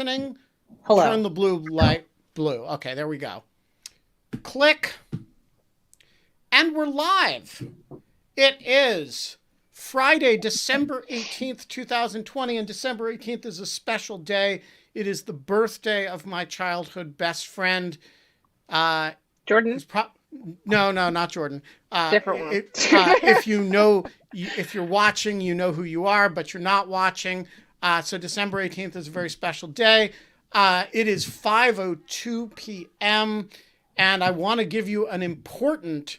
happening? Hello. Turn the blue light blue. Okay, there we go. Click. And we're live. It is Friday, December 18th, 2020, and December 18th is a special day. It is the birthday of my childhood best friend. Jordan? No, not Jordan. Different one. If you're watching, you know who you are, but you're not watching. So December 18th is a very special day. It is 5:02 p.m., and I want to give you an important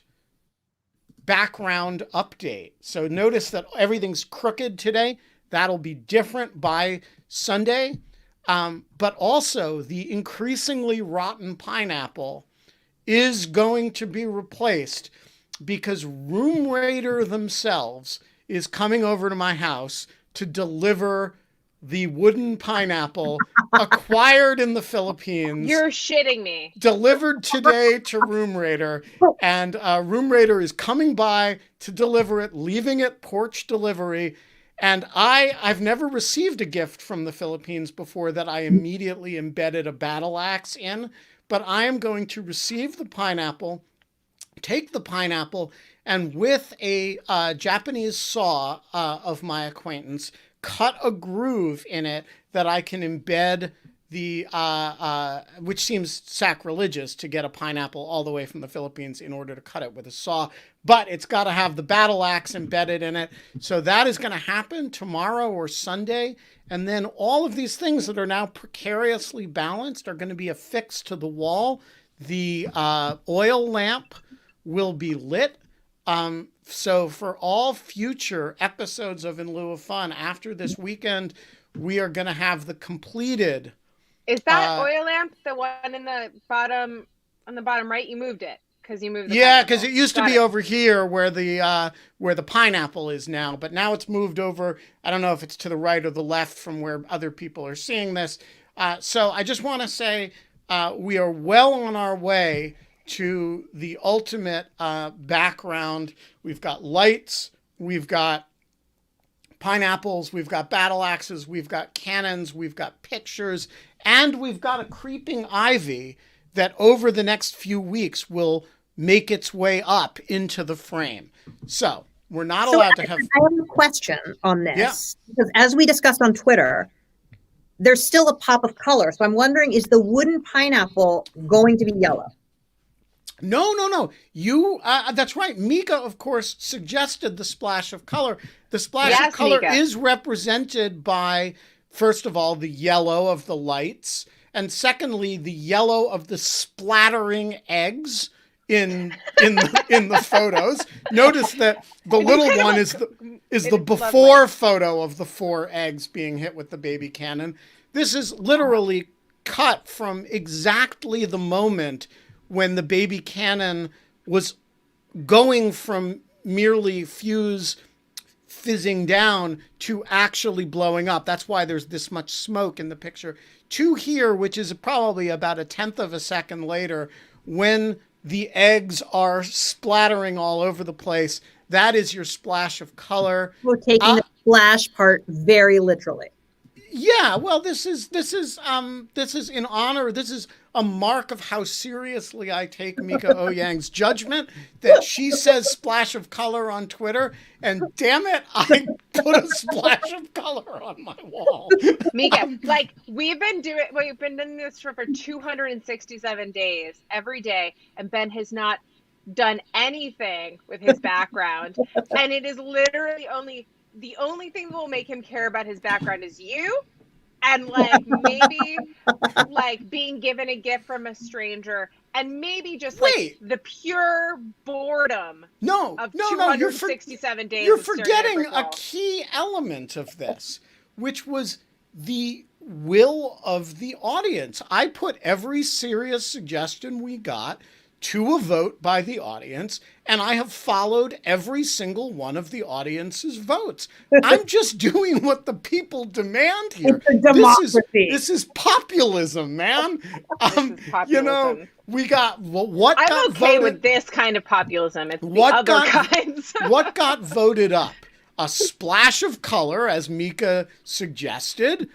background update. So notice that everything's crooked today. That'll be different by Sunday. But also the increasingly rotten pineapple is going to be replaced because Room Raider themselves is coming over to my house to deliver the wooden pineapple acquired in the Philippines. You're shitting me. Delivered today to Room Raider, and Room Raider is coming by to deliver it, leaving it porch delivery. And I've never received a gift from the Philippines before that I immediately embedded a battle axe in, but I am going to receive the pineapple, take the pineapple, and with a Japanese saw of my acquaintance, cut a groove in it that I can embed the, which seems sacrilegious to get a pineapple all the way from the Philippines in order to cut it with a saw, but it's got to have the battle axe embedded in it. So that is going to happen tomorrow or Sunday. And then all of these things that are now precariously balanced are going to be affixed to the wall. The oil lamp will be lit. So for all future episodes of In Lieu of Fun after this weekend, we are going to have the completed. Is that oil lamp the one in the bottom, on the bottom right? You moved it because you moved the Yeah, because it used to Got be it. over here where the pineapple is now, but now it's moved over. I don't know if it's to the right or the left from where other people are seeing this. So I just want to say we are well on our way to the ultimate background. We've got lights, we've got pineapples, we've got battle axes, we've got cannons, we've got pictures, and we've got a creeping ivy that over the next few weeks will make its way up into the frame. So we're not allowed to have... I have a question on this. Yeah. Because as we discussed on Twitter, there's still a pop of color. So I'm wondering, is the wooden pineapple going to be yellow? No. That's right. Mieke, of course, suggested the splash of color. The splash of color Mieke. is represented by, first of all, the yellow of the lights, and secondly, the yellow of the splattering eggs in the photos. Notice that the little one is the before lovely photo of the 4 eggs being hit with the baby cannon. This is literally cut from exactly the moment when the baby cannon was going from merely fizzing down to actually blowing up. That's why there's this much smoke in the picture. To here, which is probably about 1/10 of a second later, when the eggs are splattering all over the place, that is your splash of color. We're taking the splash part very literally. Yeah, well, this is in honor. This is a mark of how seriously I take Mieke Eoyang's judgment that she says splash of color on Twitter, and damn it, I put a splash of color on my wall. Mieke, we've been doing this for 267 days every day, and Ben has not done anything with his background, and it is literally the only thing that will make him care about his background is you, and maybe being given a gift from a stranger, and maybe just the pure boredom of 267 days. You're forgetting a key element of this, which was the will of the audience. I put every serious suggestion we got to a vote by the audience, and I have followed every single one of the audience's votes. I'm just doing what the people demand here. It's a democracy. This is populism, man. Populism. We got what I'm got okay voted, with this kind of populism. It's the other kinds. What got voted up? A splash of color, as Mieke suggested,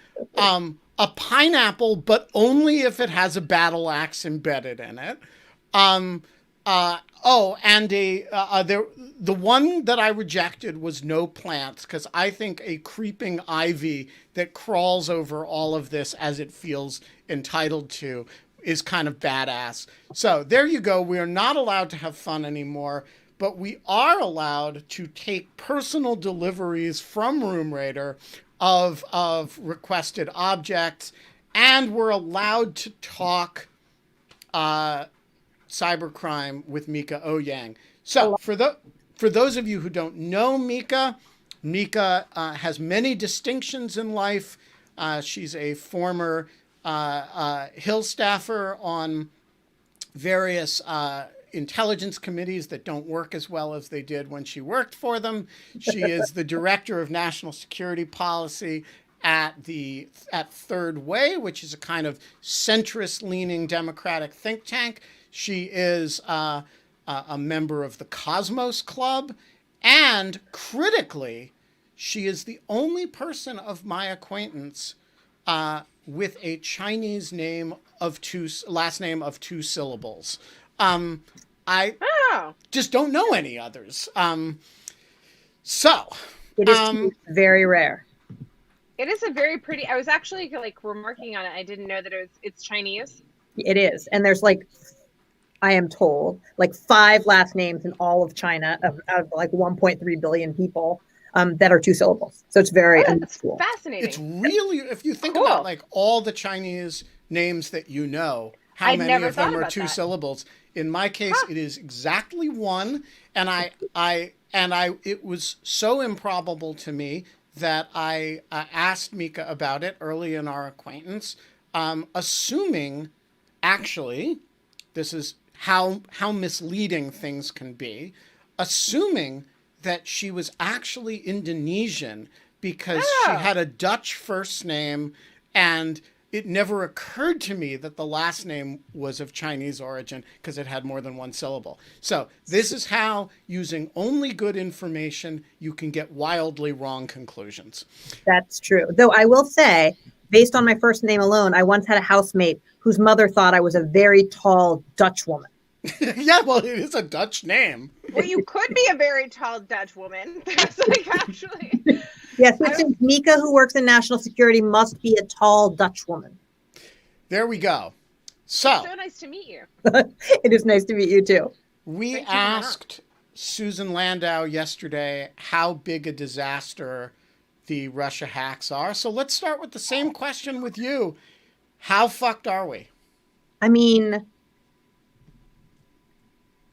a pineapple, but only if it has a battle axe embedded in it. The one that I rejected was no plants, because I think a creeping ivy that crawls over all of this as it feels entitled to is kind of badass. So there you go. We are not allowed to have fun anymore, but we are allowed to take personal deliveries from Room Raider of requested objects, and we're allowed to talk cybercrime with Mieke Eoyang. So for those of you who don't know Mieke has many distinctions in life. She's a former Hill staffer on various intelligence committees that don't work as well as they did when she worked for them. She is the director of national security policy at Third Way, which is a kind of centrist-leaning Democratic think tank. She is a member of the Cosmos Club, and critically, she is the only person of my acquaintance with a Chinese last name of two syllables. I just don't know any others. So it is very rare. It is a very pretty. I was actually remarking on it. I didn't know that it's Chinese. It is, and there's I am told 5 last names in all of China out of 1.3 billion people that are two syllables. So it's very unusual. Fascinating. It's really, if you think about all the Chinese names that you know, how many of them are two syllables? In my case, it is exactly one, and it was so improbable to me that I asked Mieke about it early in our acquaintance, assuming, actually, this is how misleading things can be, assuming that she was actually Indonesian because she had a Dutch first name, and it never occurred to me that the last name was of Chinese origin because it had more than one syllable. So this is how, using only good information, you can get wildly wrong conclusions. That's true. Though I will say, based on my first name alone, I once had a housemate whose mother thought I was a very tall Dutch woman. Yeah, well, it is a Dutch name. Well, you could be a very tall Dutch woman. That's actually... Yes, it seems Mieke, who works in national security, must be a tall Dutch woman. There we go. So nice to meet you. It is nice to meet you, too. We asked Susan Landau yesterday how big a disaster the Russia hacks are. So let's start with the same question with you. How fucked are we? I mean,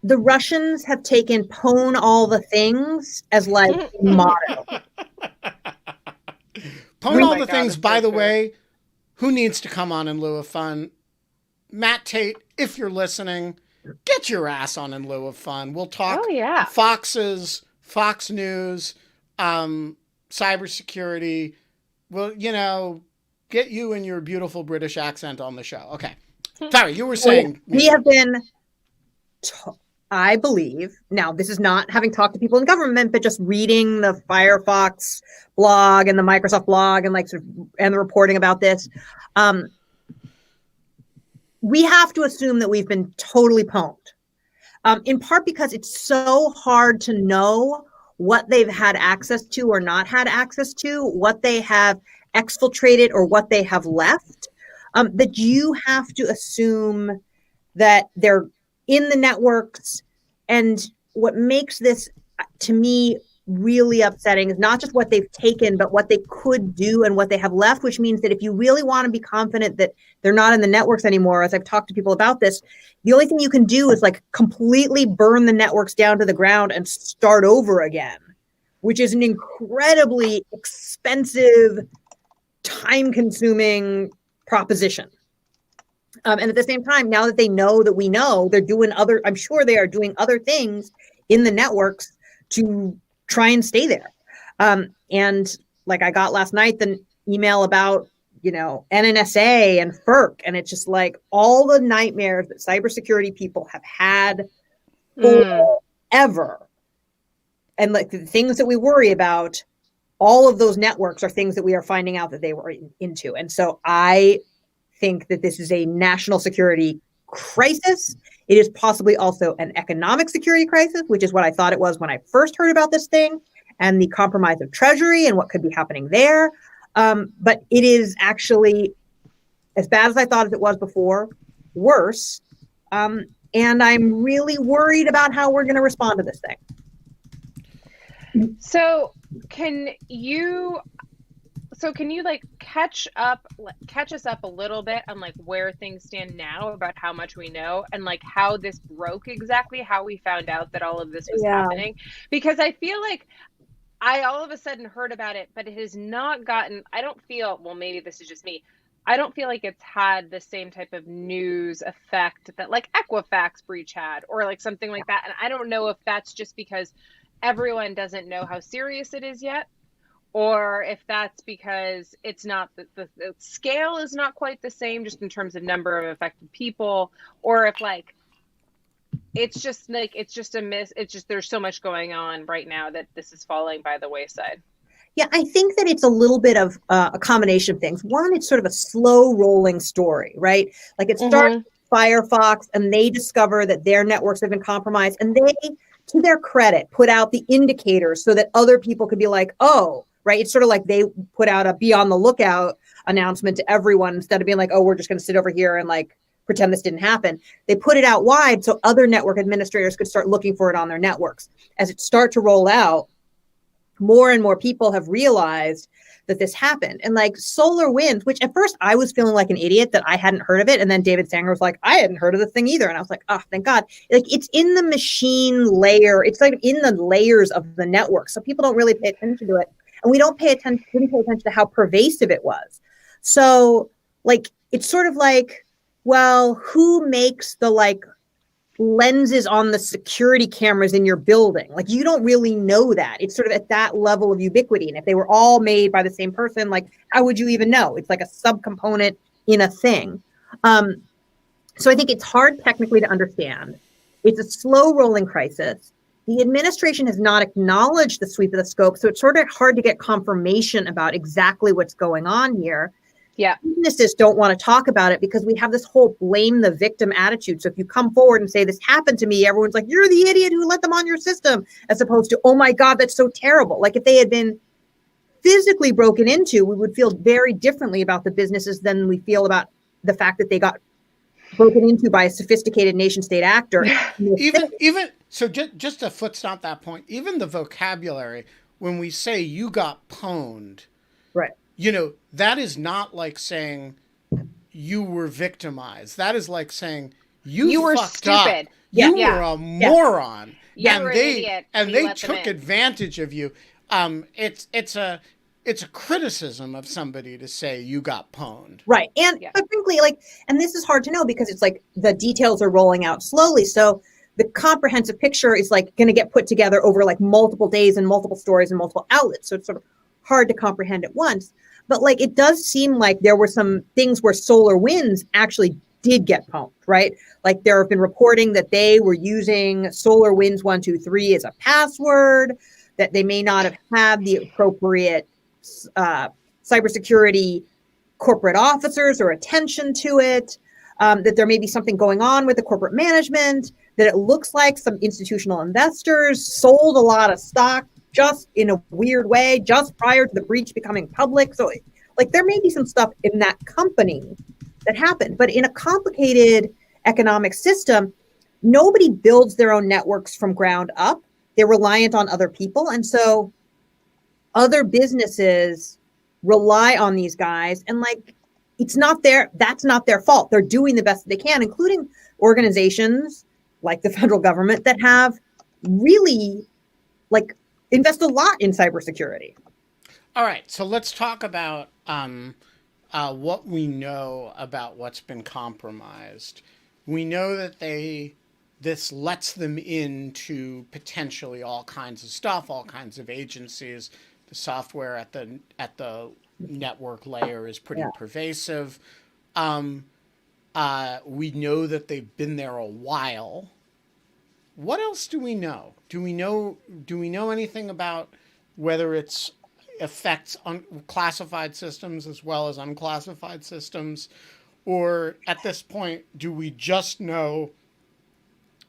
the Russians have taken "pwn all the things" as motto. Pwn all the things, by the way, who needs to come on in lieu of fun? Matt Tate, if you're listening, get your ass on in lieu of fun. We'll talk Fox's, Fox News, cybersecurity. Well, get you and your beautiful British accent on the show. Okay. Sorry, you were saying. We have been, I believe, now this is not having talked to people in government, but just reading the Firefox blog and the Microsoft blog and and the reporting about this. We have to assume that we've been totally pwned, in part because it's so hard to know what they've had access to or not had access to, what they have exfiltrated or what they have left, that you have to assume that they're in the networks. And what makes this, to me, really upsetting is not just what they've taken, but what they could do and what they have left, which means that if you really want to be confident that they're not in the networks anymore, as I've talked to people about this, the only thing you can do is completely burn the networks down to the ground and start over again, which is an incredibly expensive, time-consuming proposition. And at the same time, now that they know that we know, I'm sure they are doing other things in the networks to try and stay there. And I got last night the email about, NNSA and FERC, and it's just all the nightmares that cybersecurity people have had forever. And the things that we worry about all of those networks are things that we are finding out that they were into. And so I think that this is a national security crisis. It is possibly also an economic security crisis, which is what I thought it was when I first heard about this thing and the compromise of Treasury and what could be happening there. But it is actually as bad as I thought it was before, worse. And I'm really worried about how we're going to respond to this thing. So can you like catch us up a little bit on like where things stand now about how much we know and like how this broke exactly, how we found out that all of this was happening? Because I feel like I all of a sudden heard about it, but it has not gotten, I don't feel, well, maybe this is just me. I don't feel like it's had the same type of news effect that like Equifax breach had or like something like that. And I don't know if that's just because everyone doesn't know how serious it is yet, or if that's because it's not the scale is not quite the same just in terms of number of affected people, or if like it's just there's so much going on right now that this is falling by the wayside. Yeah, I think that it's a little bit of a combination of things. One, it's sort of a slow rolling story, right? Like it starts with Firefox and they discover that their networks have been compromised, and they, to their credit, put out the indicators so that other people could be like, oh, right? It's sort of like they put out a be on the lookout announcement to everyone instead of being like, oh, we're just going to sit over here and like pretend this didn't happen. They put it out wide so other network administrators could start looking for it on their networks. As it starts to roll out, more and more people have realized that this happened. And like SolarWinds, which at first I was feeling like an idiot that I hadn't heard of it. And then David Sanger was like, I hadn't heard of the thing either. And I was like, oh, thank God. Like it's in the machine layer. It's like in the layers of the network. So people don't really pay attention to it. And we didn't pay attention to how pervasive it was. So like, it's sort of like, well, who makes the like lenses on the security cameras in your building? Like you don't really know that. It's sort of at that level of ubiquity. And if they were all made by the same person, like how would you even know? It's like a subcomponent in a thing. So I think it's hard technically to understand. It's a slow rolling crisis. The administration has not acknowledged the sweep of the scope. So it's sort of hard to get confirmation about exactly what's going on here. Yeah. Businesses don't want to talk about it because we have this whole blame the victim attitude. So if you come forward and say this happened to me, everyone's like, you're the idiot who let them on your system, as opposed to, oh my God, that's so terrible. Like if they had been physically broken into, we would feel very differently about the businesses than we feel about the fact that they got broken into by a sophisticated nation state actor. even so just to foot stomp that point, even the vocabulary, when we say you got pwned, right? You know, that is not like saying you were victimized. That is like saying you were fucked stupid. Up. You were a moron. You were an idiot. And they took advantage of you. It's a criticism of somebody to say you got pwned. Right. And but frankly, like, and this is hard to know because it's like the details are rolling out slowly. So the comprehensive picture is like going to get put together over like multiple days and multiple stories and multiple outlets. So it's sort of hard to comprehend at once. But like it does seem like there were some things where SolarWinds actually did get pwned, right? Like there have been reporting that they were using SolarWinds 123 as a password, that they may not have had the appropriate cybersecurity corporate officers or attention to it, that there may be something going on with the corporate management, that it looks like some institutional investors sold a lot of stock just in a weird way, just prior to the breach becoming public. So like there may be some stuff in that company that happened, but in a complicated economic system, nobody builds their own networks from ground up. They're reliant on other people. And so other businesses rely on these guys, and like, that's not their fault. They're doing the best they can, including organizations like the federal government that have really like invest a lot in cybersecurity. All right, so let's talk about what we know about what's been compromised. We know that this lets them into potentially all kinds of stuff, all kinds of agencies. The software at the network layer is pretty pervasive. We know that they've been there a while. What else do we know? Do we know anything about whether it's affects classified systems as well as unclassified systems? Or at this point, do we just know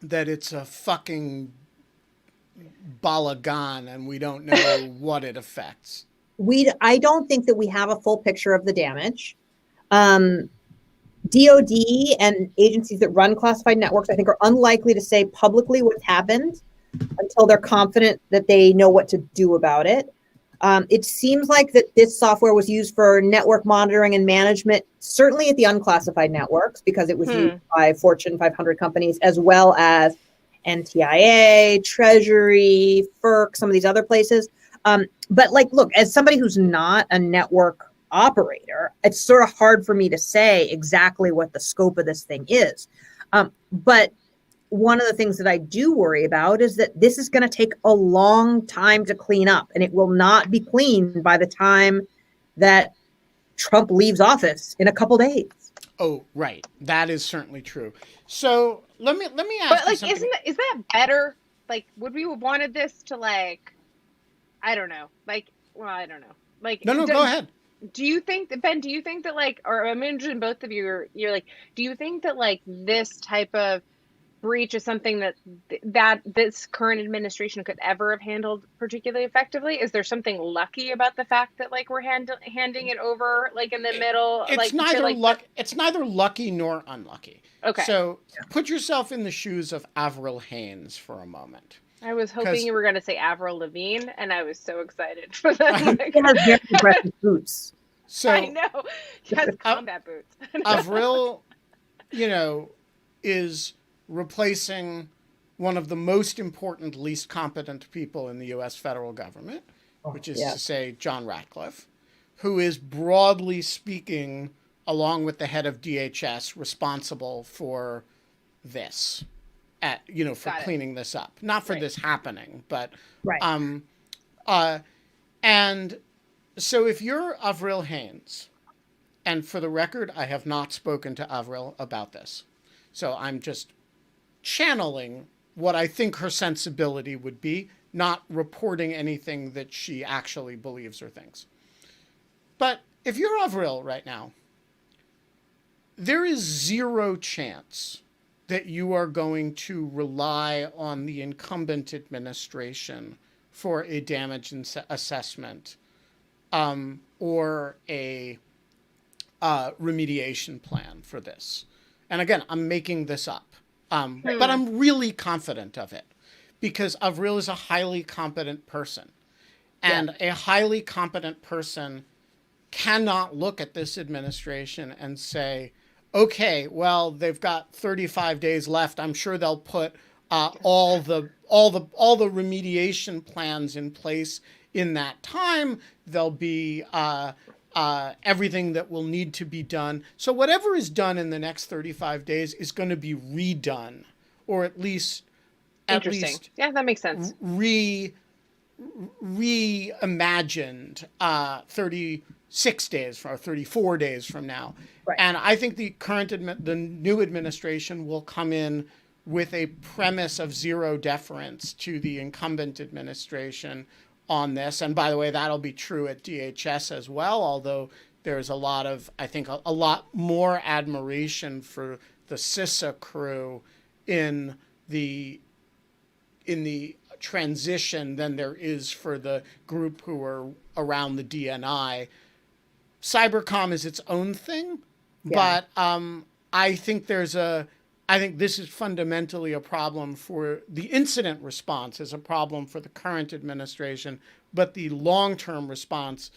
that it's a fucking balagan and we don't know what it affects? I don't think that we have a full picture of the damage. DOD and agencies that run classified networks, I think, are unlikely to say publicly what's happened until they're confident that they know what to do about it. It seems like that this software was used for network monitoring and management, certainly at the unclassified networks, because it was used by Fortune 500 companies, as well as NTIA, Treasury, FERC, some of these other places. But like, look, as somebody who's not a network operator, it's sort of hard for me to say exactly what the scope of this thing is. But one of the things that I do worry about is that this is going to take a long time to clean up, and it will not be cleaned by the time that Trump leaves office in a couple days. Oh, right. That is certainly true. So let me ask But like, you something. is that better? Like, would we have wanted this to, like, I don't know. Like, well, I don't know. Like, No, go ahead. Do you think that, Ben, do you think that, like, or I'm interested in both of you, you're like, do you think that, like, this type of breach is something that this current administration could ever have handled particularly effectively? Is there something lucky about the fact that, like, we're handing it over, like, in the middle? It's like, neither like, it's neither lucky nor unlucky. Okay. So put yourself in the shoes of Avril Haines for a moment. I was hoping you were going to say Avril Lavigne, and I was so excited for that. He has very impressive boots. So I know. He has combat boots. Avril, is replacing one of the most important, least competent people in the U.S. federal government, which is to say John Ratcliffe, who is, broadly speaking, along with the head of DHS, responsible for this, for cleaning this up. Not for this happening, but and so if you're Avril Haines, and for the record, I have not spoken to Avril about this, so I'm just channeling what I think her sensibility would be, not reporting anything that she actually believes or thinks. But if you're Avril right now, there is zero chance that you are going to rely on the incumbent administration for a damage assessment or a remediation plan for this. And again, I'm making this up. But I'm really confident of it because Avril is a highly competent person. And a highly competent person cannot look at this administration and say, okay, well, they've got 35 days left. I'm sure they'll put all the remediation plans in place in that time. There'll be everything that will need to be done. So whatever is done in the next 35 days is going to be redone, or at least yeah, that makes sense. Reimagined 36 days or 34 days from now. Right. And I think the new administration will come in with a premise of zero deference to the incumbent administration on this. And by the way, that'll be true at DHS as well, although there's a lot of, I think, a lot more admiration for the CISA crew in the transition than there is for the group who are around the DNI. Cybercom is its own thing, but I think this is fundamentally a problem for the incident response is a problem for the current administration, but the long-term response,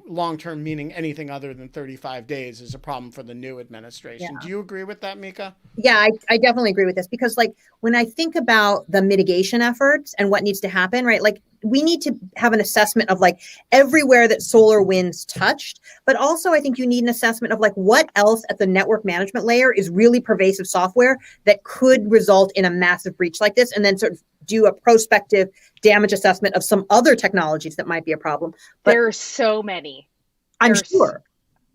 long-term meaning anything other than 35 days, is a problem for the new administration. Yeah. Do you agree with that, Mieke? Yeah, I definitely agree with this because, like, when I think about the mitigation efforts and what needs to happen, right, like, we need to have an assessment of, like, everywhere that SolarWinds touched, but also I think you need an assessment of, like, what else at the network management layer is really pervasive software that could result in a massive breach like this, and then sort of do a prospective damage assessment of some other technologies that might be a problem. But there are so many. I'm sure.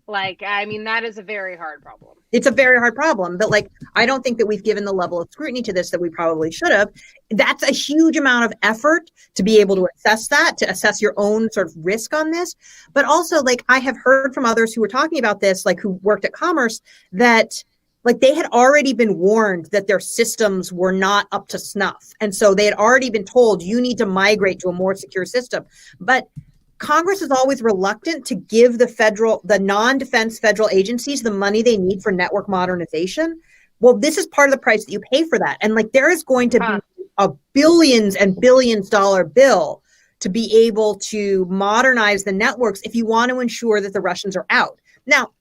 Like, I mean, that is a very hard problem. It's a very hard problem, but like, I don't think that we've given the level of scrutiny to this that we probably should have. That's a huge amount of effort to be able to assess that, to assess your own sort of risk on this. But also, like, I have heard from others who were talking about this, like who worked at Commerce, that like they had already been warned that their systems were not up to snuff. And so they had already been told, you need to migrate to a more secure system. But Congress is always reluctant to give the non-defense federal agencies the money they need for network modernization. Well, this is part of the price that you pay for that. And like, there is going to be a billions and billions dollar bill to be able to modernize the networks if you want to ensure that the Russians are out. Now,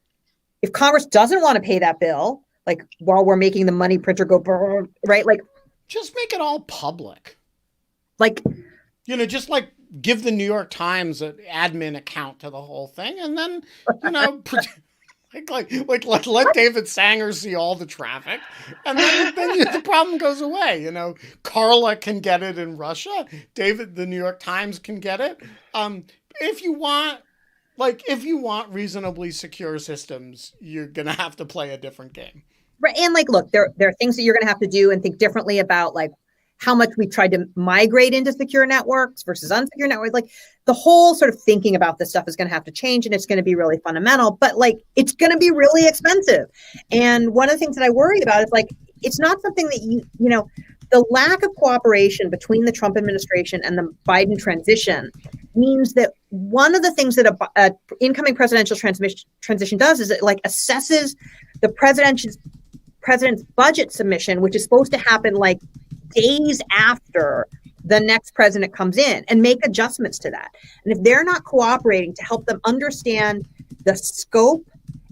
if Congress doesn't want to pay that bill, like while we're making the money printer go brrr, right? Like, just make it all public. Like, you know, just like give the New York Times an admin account to the whole thing, and then, you know, let David Sanger see all the traffic, and then the problem goes away. You know, Carla can get it in Russia. The New York Times can get it. If you want reasonably secure systems, you're gonna have to play a different game. Right, and like, look, there are things that you're gonna have to do and think differently about, like how much we tried to migrate into secure networks versus unsecure networks. Like the whole sort of thinking about this stuff is going to have to change, and it's going to be really fundamental, but like, it's going to be really expensive. And one of the things that I worry about is like, it's not something that you know, the lack of cooperation between the Trump administration and the Biden transition means that one of the things that a incoming presidential transition does is it like assesses the president's budget submission, which is supposed to happen like days after the next president comes in, and make adjustments to that. And if they're not cooperating to help them understand the scope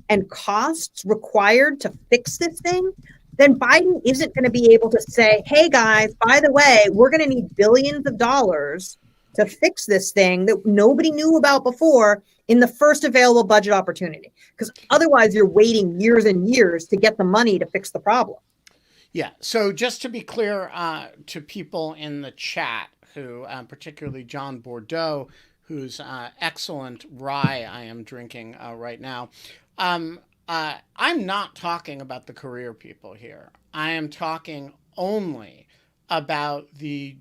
and costs required to fix this thing, then Biden isn't going to be able to say, hey guys, by the way, we're going to need billions of dollars to fix this thing that nobody knew about before in the first available budget opportunity. Because otherwise you're waiting years and years to get the money to fix the problem. Yeah. So just to be clear to people in the chat, who particularly John Bordeaux, whose excellent rye I am drinking right now, I'm not talking about the career people here. I am talking only about the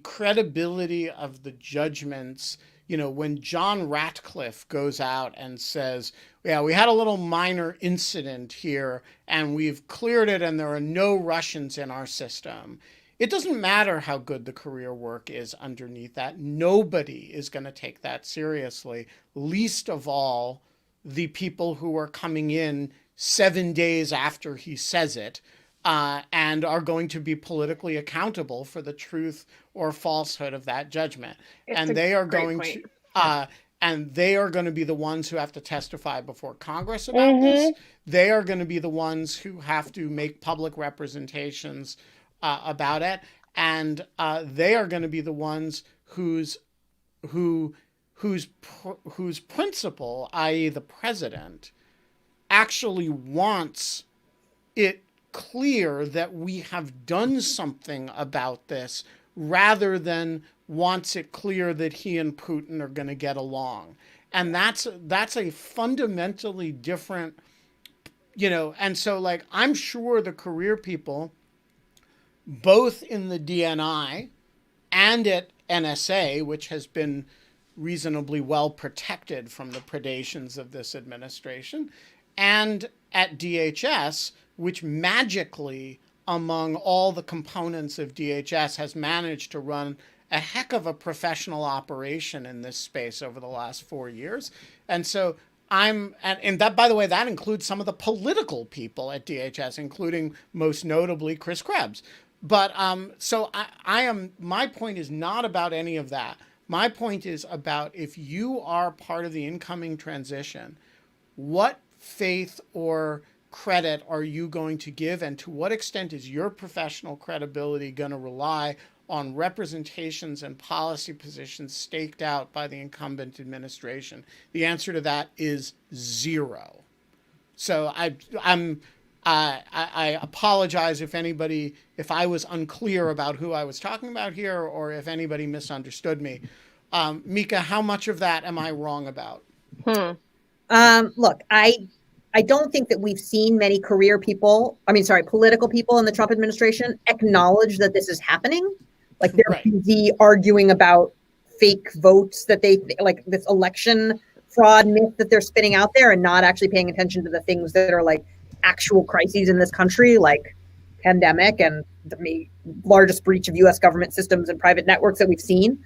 credibility of the judgments. You know, when John Ratcliffe goes out and says, yeah, we had a little minor incident here and we've cleared it and there are no Russians in our system. It doesn't matter how good the career work is underneath that. Nobody is going to take that seriously, least of all the people who are coming in 7 days after he says it, and are going to be politically accountable for the truth or falsehood of that judgment. And they are going to be the ones who have to testify before Congress about this. They are going to be the ones who have to make public representations about it. And they are going to be the ones whose principal, i.e. the president, actually wants it clear that we have done something about this, rather than wants it clear that he and Putin are going to get along. And that's a fundamentally different, you know, and so like, I'm sure the career people, both in the DNI and at NSA, which has been reasonably well protected from the predations of this administration, and at DHS, which magically, among all the components of DHS, has managed to run a heck of a professional operation in this space over the last 4 years. And so and that, by the way, that includes some of the political people at DHS, including most notably Chris Krebs. But so my point is not about any of that. My point is about, if you are part of the incoming transition, what faith or credit are you going to give, and to what extent is your professional credibility going to rely on representations and policy positions staked out by the incumbent administration? The answer to that is zero. So I apologize if I was unclear about who I was talking about here, or if anybody misunderstood me. Mieke, how much of that am I wrong about? Look, I don't think that we've seen many political people in the Trump administration acknowledge that this is happening. Like they're Right. busy arguing about fake votes that they like, this election fraud myth that they're spinning out there, and not actually paying attention to the things that are like actual crises in this country, like pandemic and the largest breach of U.S. government systems and private networks that we've seen.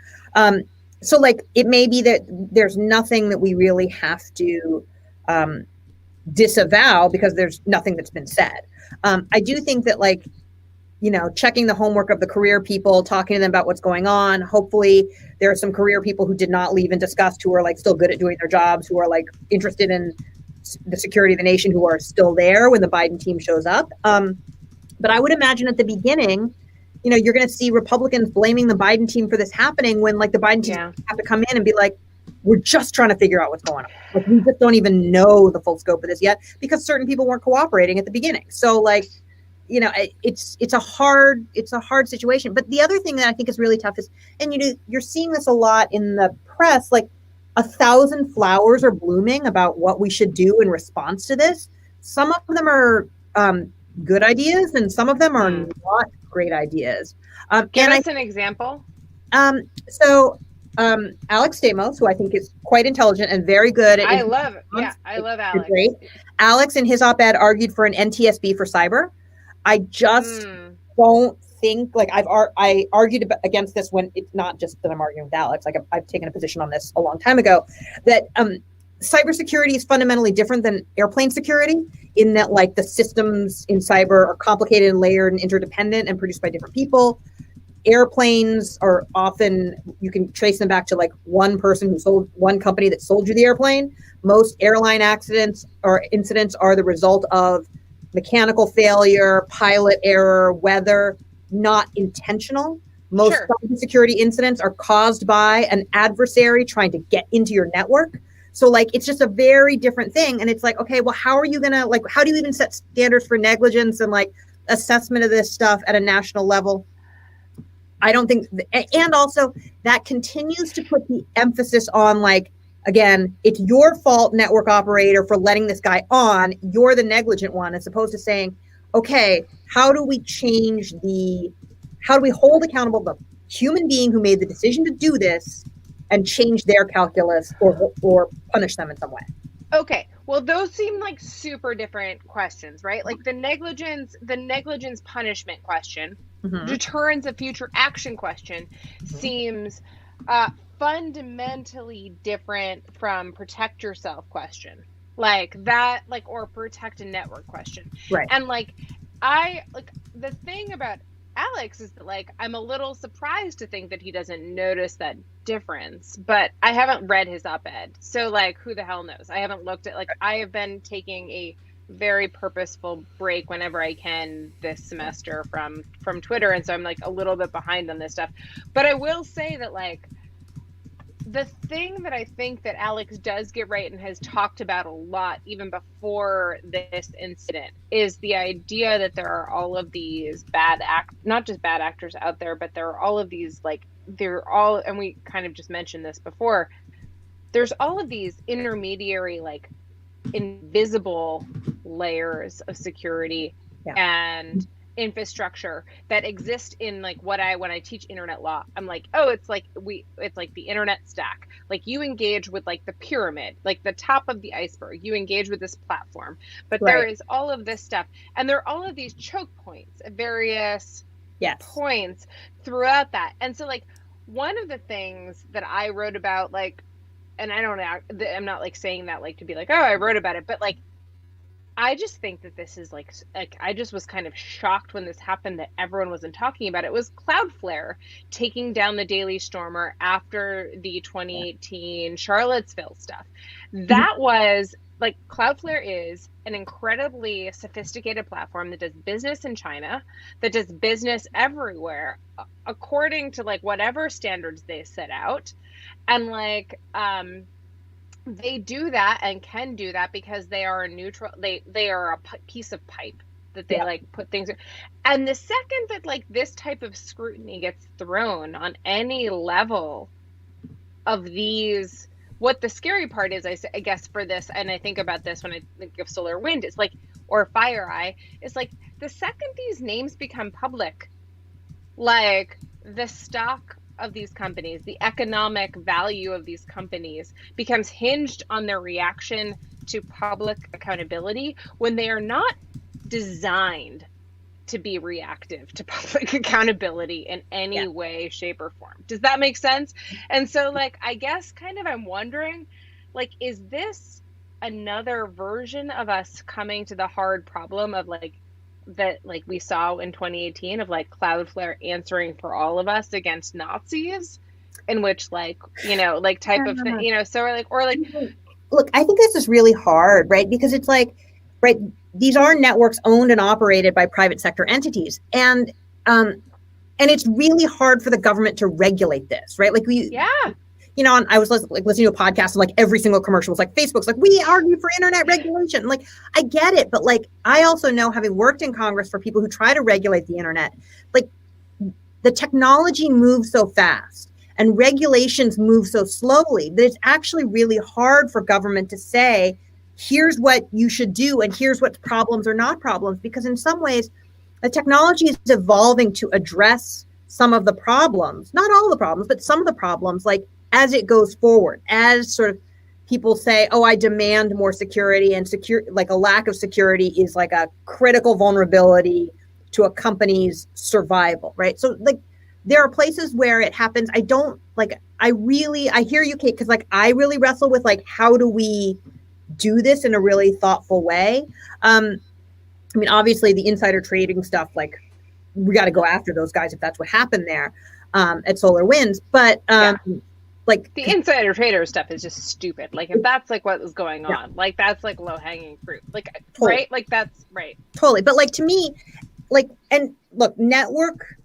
So like it may be that there's nothing that we really have to disavow because there's nothing that's been said. I do think that like, checking the homework of the career people, talking to them about what's going on. Hopefully there are some career people who did not leave in disgust, who are like still good at doing their jobs, who are like interested in the security of the nation, who are still there when the Biden team shows up. But I would imagine at the beginning, you're going to see Republicans blaming the Biden team for this happening when like the Biden team have to come in and be like, we're just trying to figure out what's going on. Like we just don't even know the full scope of this yet because certain people weren't cooperating at the beginning. So like, it's a hard situation. But the other thing that I think is really tough is, and you're seeing this a lot in the press, like 1,000 flowers are blooming about what we should do in response to this. Some of them are good ideas, and some of them are not great ideas. Give us an example. So Alex Stamos, who I think is quite intelligent and very good at I love Alex. Great. Alex in his op-ed argued for an NTSB for cyber. I just don't think, like I argued against this when it's not just that I'm arguing with Alex. Like I've taken a position on this a long time ago that cybersecurity is fundamentally different than airplane security in that like the systems in cyber are complicated and layered and interdependent and produced by different people. Airplanes are often, you can trace them back to like one person who sold, one company that sold you the airplane. Most airline accidents or incidents are the result of mechanical failure, pilot error, weather, not intentional. Most cybersecurity incidents are caused by an adversary trying to get into your network. So like, it's just a very different thing. And it's like, okay, well, how are you going to like, how do you even set standards for negligence and like assessment of this stuff at a national level? I don't think, and also that continues to put the emphasis on like, again, it's your fault, network operator, for letting this guy on. You're the negligent one, as opposed to saying, okay, how do we hold accountable the human being who made the decision to do this and change their calculus or punish them in some way? Okay, well, those seem like super different questions, right? Like the negligence punishment question, deterrence of future action question seems fundamentally different from protect yourself question, like that, like, or protect a network question. Right. And like, the thing about Alex is that like, I'm a little surprised to think that he doesn't notice that difference, but I haven't read his op-ed. So like, who the hell knows? I haven't looked at, like, I have been taking a very purposeful break whenever I can this semester from Twitter. And so I'm like a little bit behind on this stuff, but I will say that like, the thing that I think that Alex does get right and has talked about a lot, even before this incident, is the idea that there are all of these not just bad actors out there, but there are all of these, like, and we kind of just mentioned this before, there's all of these intermediary, like, invisible layers of security and infrastructure that exist in like when I teach internet law. I'm like, oh, it's like the internet stack. Like you engage with like the pyramid, like the top of the iceberg. You engage with this platform, but there is all of this stuff, and there are all of these choke points at various points throughout that. And so like one of the things that I wrote about, like, and I don't know, I'm not like saying that like to be like, oh, I wrote about it, but like, I just think that this is like I just was kind of shocked when this happened that everyone wasn't talking about it. It was Cloudflare taking down the Daily Stormer after the 2018 Charlottesville stuff. That was like, Cloudflare is an incredibly sophisticated platform that does business in China, that does business everywhere, according to like whatever standards they set out. And like, they do that and can do that because they are a neutral, they are a piece of pipe that they like put things in. And the second that like this type of scrutiny gets thrown on any level of these what the scary part is, I guess for this, and I think about this when I think of Solar Wind, it's like, or FireEye, it's like the second these names become public, like the stock of these companies, the economic value of these companies becomes hinged on their reaction to public accountability when they are not designed to be reactive to public accountability in any way, shape, or form. Does that make sense? And so, like, I guess kind of I'm wondering, like, is this another version of us coming to the hard problem of like that, like we saw in 2018 of like Cloudflare answering for all of us against Nazis, in which like, you know, like type of thing, you know, so or like look, I think this is really hard, right? Because it's like, right, these are networks owned and operated by private sector entities. And it's really hard for the government to regulate this, right? Like you know, I was listening to a podcast and like every single commercial was like, Facebook's like, we argue for internet regulation. Like, I get it. But like, I also know, having worked in Congress for people who try to regulate the internet, like the technology moves so fast and regulations move so slowly that it's actually really hard for government to say, here's what you should do and here's what problems are not problems, because in some ways the technology is evolving to address some of the problems, not all the problems, but some of the problems, like as it goes forward, as sort of people say, oh, I demand more security, and like a lack of security is like a critical vulnerability to a company's survival, right? So like there are places where it happens. I hear you, Kate, because like I really wrestle with like, how do we do this in a really thoughtful way? I mean, obviously the insider trading stuff, like we got to go after those guys if that's what happened there at Solar Winds. But like the insider trader stuff is just stupid. Like if that's like what was going on, like that's like low hanging fruit, like totally. Right? Like that's right. Totally. But like to me, like, and look, network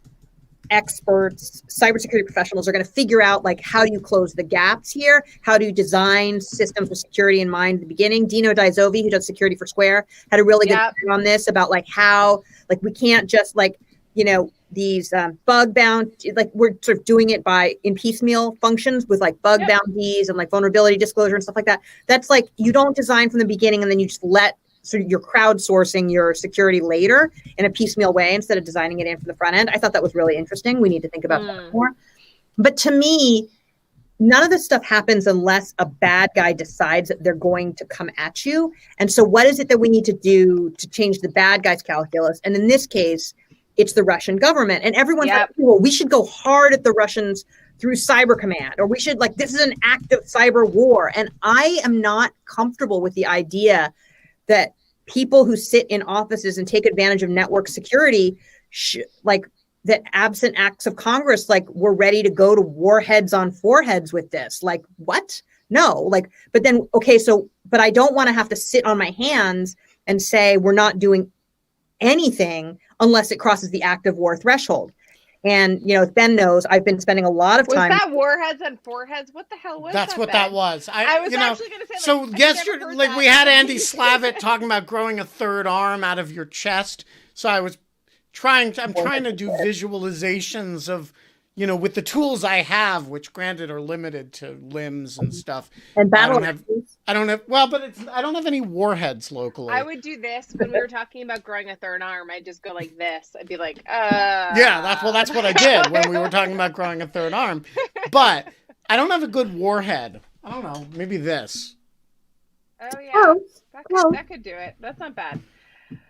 experts, cybersecurity professionals are going to figure out like, how do you close the gaps here? How do you design systems with security in mind at the beginning? Dino Dizovi, who does security for Square, had a really good point on this about like how, like, we can't just like, you know, these bug bound, like we're sort of doing it in piecemeal functions with like bug bounties and like vulnerability disclosure and stuff like that. That's like, you don't design from the beginning and then you just let sort of you're crowdsourcing your security later in a piecemeal way instead of designing it in from the front end. I thought that was really interesting. We need to think about that more. But to me, none of this stuff happens unless a bad guy decides that they're going to come at you. And so what is it that we need to do to change the bad guy's calculus? And in this case, it's the Russian government. And everyone's like, well, we should go hard at the Russians through Cyber Command, or we should, like, this is an active cyber war. And I am not comfortable with the idea that people who sit in offices and take advantage of network security, like, that absent acts of Congress, like, we're ready to go to warheads on foreheads with this. Like, what? No, like, but then, okay, so, but I don't want to have to sit on my hands and say we're not doing anything unless it crosses the active war threshold. And, you know, Ben knows I've been spending a lot of time. Was that warheads and foreheads? What the hell was that? That's what that was. I was actually going to say, like, so yesterday, like, we had Andy Slavitt talking about growing a third arm out of your chest. So I'm trying to do visualizations of, you know, with the tools I have, which granted are limited to limbs and stuff. And battle. I don't have any warheads locally. I would do this when we were talking about growing a third arm. I'd just go like this. I'd be like, Yeah, that's what I did when we were talking about growing a third arm. But I don't have a good warhead. I don't know, maybe this. Oh yeah, that could do it. That's not bad.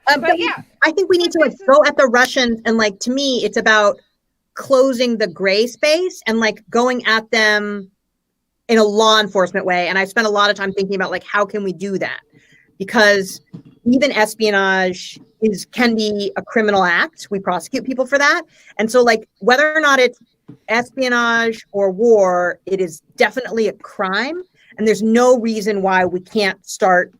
But yeah, I think we need to like go at the Russians, and like, to me, it's about closing the gray space and like going at them in a law enforcement way. And I've spent a lot of time thinking about like, how can we do that? Because even espionage can be a criminal act. We prosecute people for that. And so like, whether or not it's espionage or war, it is definitely a crime. And there's no reason why we can't start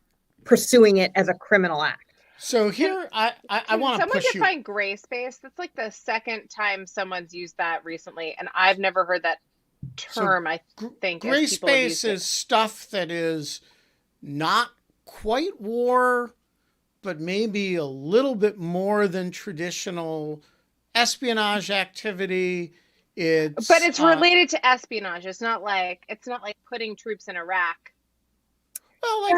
pursuing it as a criminal act. So here, I want to push you. Someone define gray space. That's like the second time someone's used that recently, and I've never heard that term. So I think gray space is stuff that is not quite war, but maybe a little bit more than traditional espionage activity. But it's related to espionage. It's not like putting troops in Iraq. Well,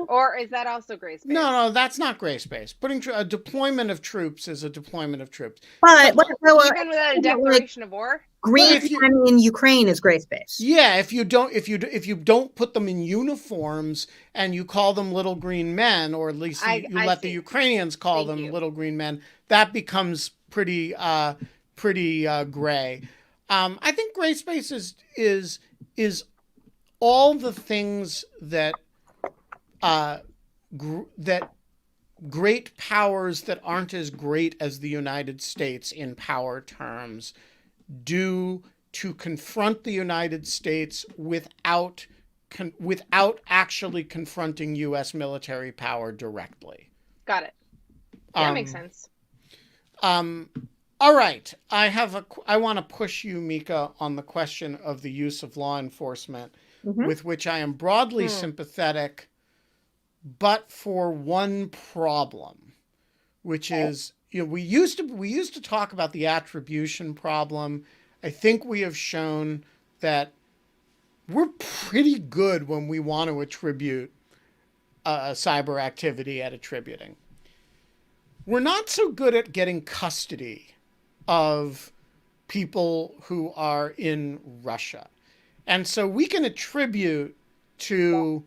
or is that also grace-based? No, that's not grace-based. Putting a deployment of troops is a deployment of troops. But even without a declaration of war, Green in Ukraine is grace-based. Yeah, if you don't put them in uniforms and you call them little green men, or at least you let the Ukrainians call them little green men, that becomes pretty gray. I think grace-based is all the things that that great powers that aren't as great as the United States in power terms do to confront the United States without actually confronting U.S. military power directly. Got it. That makes sense. All right. I want to push you, Mieke, on the question of the use of law enforcement, with which I am broadly sympathetic, but for one problem, which is, we used to talk about the attribution problem. I think we have shown that we're pretty good when we want to attribute cyber activity at attributing. We're not so good at getting custody of people who are in Russia. And so we can attribute to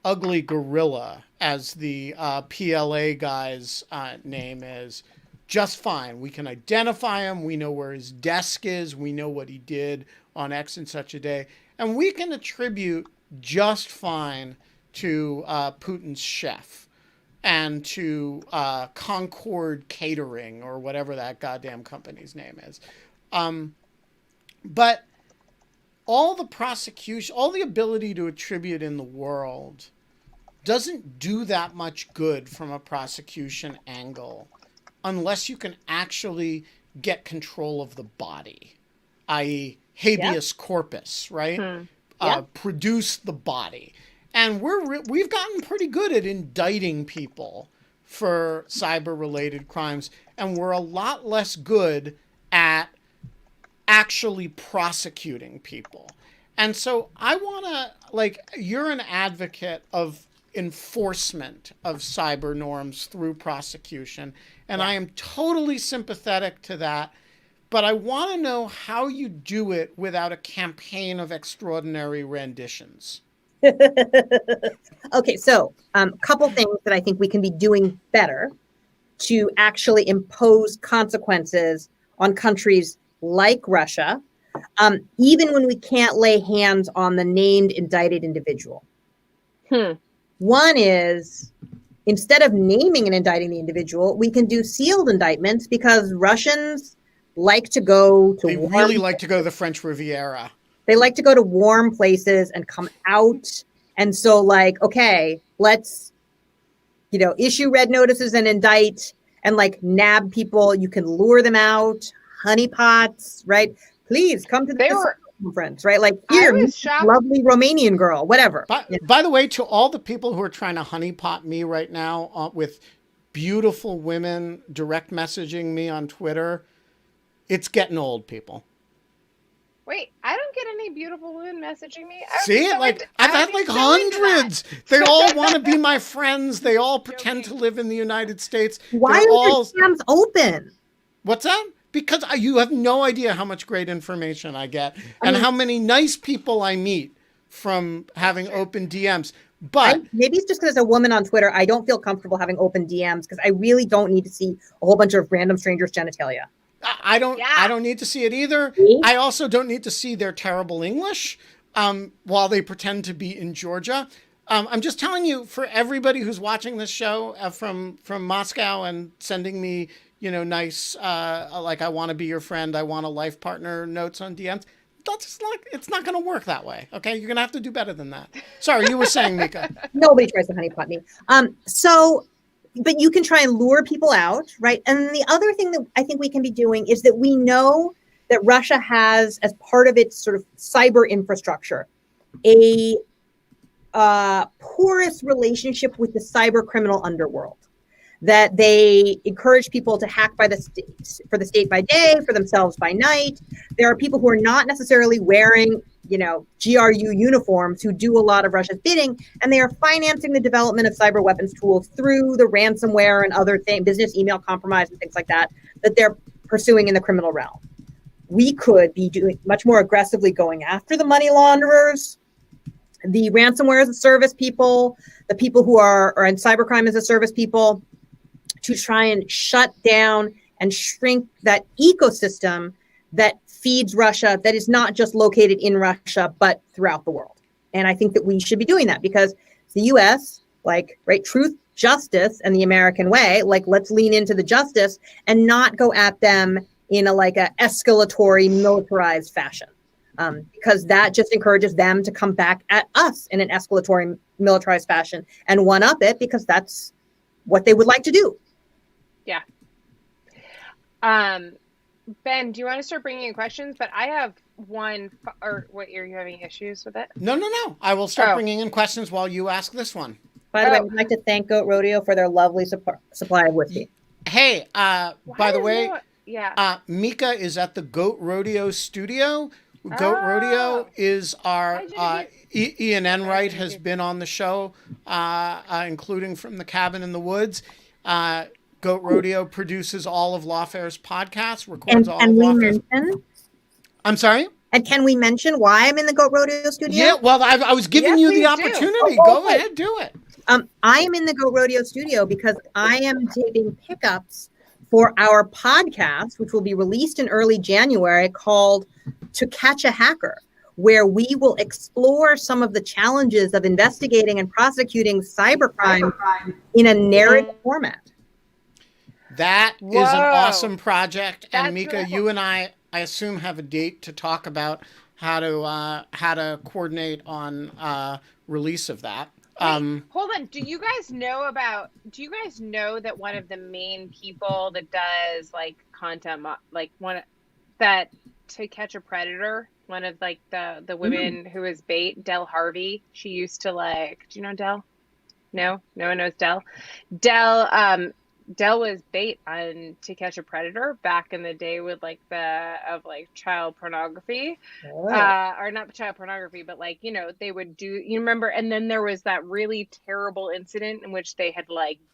Ugly Gorilla, as the PLA guy's name is, just fine. We can identify him. We know where his desk is. We know what he did on X and such a day. And we can attribute just fine to Putin's chef and to Concord Catering, or whatever that goddamn company's name is. But all the prosecution, all the ability to attribute in the world doesn't do that much good from a prosecution angle unless you can actually get control of the body, i.e. habeas corpus, right? Produce the body. And we've gotten pretty good at indicting people for cyber-related crimes, and we're a lot less good at actually prosecuting people. And so I want to, you're an advocate of enforcement of cyber norms through prosecution, and I am totally sympathetic to that, but I want to know how you do it without a campaign of extraordinary renditions. Okay, so a couple things that I think we can be doing better to actually impose consequences on countries like Russia, even when we can't lay hands on the named indicted individual. One is, instead of naming and indicting the individual, we can do sealed indictments, because Russians like to go to the French Riviera. They like to go to warm places and come out. And so, okay, let's, issue red notices and indict and nab people. You can lure them out, honeypots, right? Please come to the conference, right? Here, lovely Romanian girl, whatever. By the way, to all the people who are trying to honeypot me right now with beautiful women direct messaging me on Twitter, it's getting old, people. Wait, I don't get any beautiful women messaging me. See, I've had hundreds. They all want to be my friends. They all pretend to live in the United States. Why are your DMs open? What's that? Because you have no idea how much great information I get and how many nice people I meet from having open DMs. But maybe it's just because as a woman on Twitter, I don't feel comfortable having open DMs, because I really don't need to see a whole bunch of random strangers' genitalia. I don't need to see it either. I also don't need to see their terrible English while they pretend to be in Georgia. I'm just telling you, for everybody who's watching this show from Moscow and sending me, nice, I want to be your friend, I want a life partner notes on DMs. It's not going to work that way. Okay. You're going to have to do better than that. Sorry, you were saying, Mieke. Nobody tries to honeypot me. But you can try and lure people out, right? And then the other thing that I think we can be doing is that we know that Russia has, as part of its sort of cyber infrastructure, a porous relationship with the cyber criminal underworld. that they encourage people to hack by for the state by day, for themselves by night. There are people who are not necessarily wearing, GRU uniforms who do a lot of Russia's bidding, and they are financing the development of cyber weapons tools through the ransomware and other things, business email compromise and things like that they're pursuing in the criminal realm. We could be doing much more aggressively going after the money launderers, the ransomware as a service people, the people who are in cybercrime as a service people, to try and shut down and shrink that ecosystem that feeds Russia, that is not just located in Russia, but throughout the world. And I think that we should be doing that because the US, truth, justice, and the American way, let's lean into the justice and not go at them in a escalatory, militarized fashion. Because that just encourages them to come back at us in an escalatory, militarized fashion and one-up it because that's what they would like to do. Yeah. Ben, do you want to start bringing in questions? But I have one, or what, are you having issues with it? No. I will start bringing in questions while you ask this one. By the way, I'd like to thank Goat Rodeo for their lovely supply of whiskey. Hey, by the way, Mieke is at the Goat Rodeo studio. Goat Rodeo is our Ian Enright has been on the show, including from the Cabin in the Woods. Goat Rodeo produces all of Lawfare's podcasts, records all of Lawfare's. I'm sorry? And can we mention why I'm in the Goat Rodeo studio? Yeah, well, I was giving you the opportunity. Go ahead, do it. I am in the Goat Rodeo studio because I am taking pickups for our podcast, which will be released in early January, called To Catch a Hacker, where we will explore some of the challenges of investigating and prosecuting cybercrime in a narrative format. That is an awesome project. And Mieke, you and I assume, have a date to talk about how to coordinate on release of that. Wait, hold on. Do you guys know that one of the main people that does content, that To Catch a Predator, one of the women who is bait, Del Harvey, she used to do you know Del? No one knows Del. Del was bait on To Catch a Predator back in the day with child pornography, or not child pornography, but they would do, you remember? And then there was that really terrible incident in which they had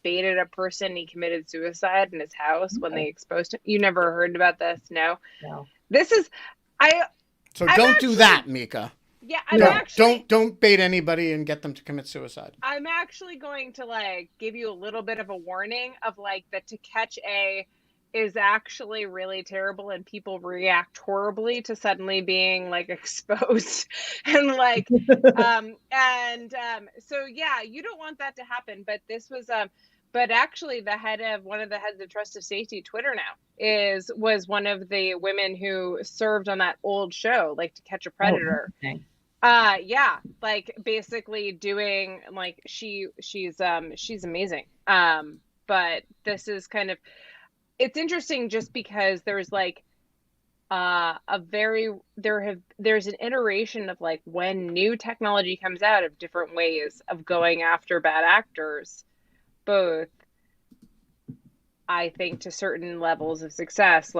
baited a person and he committed suicide in his house when they exposed him. You never heard about this? No. This is, don't do that, Mieke. Yeah, don't bait anybody and get them to commit suicide. I'm actually going to give you a little bit of a warning of that To Catch A is actually really terrible and people react horribly to suddenly being exposed and so yeah, you don't want that to happen. But this was but actually one of the heads of Trust of Safety Twitter now was one of the women who served on that old show, To Catch a Predator. Oh, okay. Basically doing she's amazing. But this is kind of, it's interesting just because there's there's an iteration of when new technology comes out of different ways of going after bad actors, both I think to certain levels of success,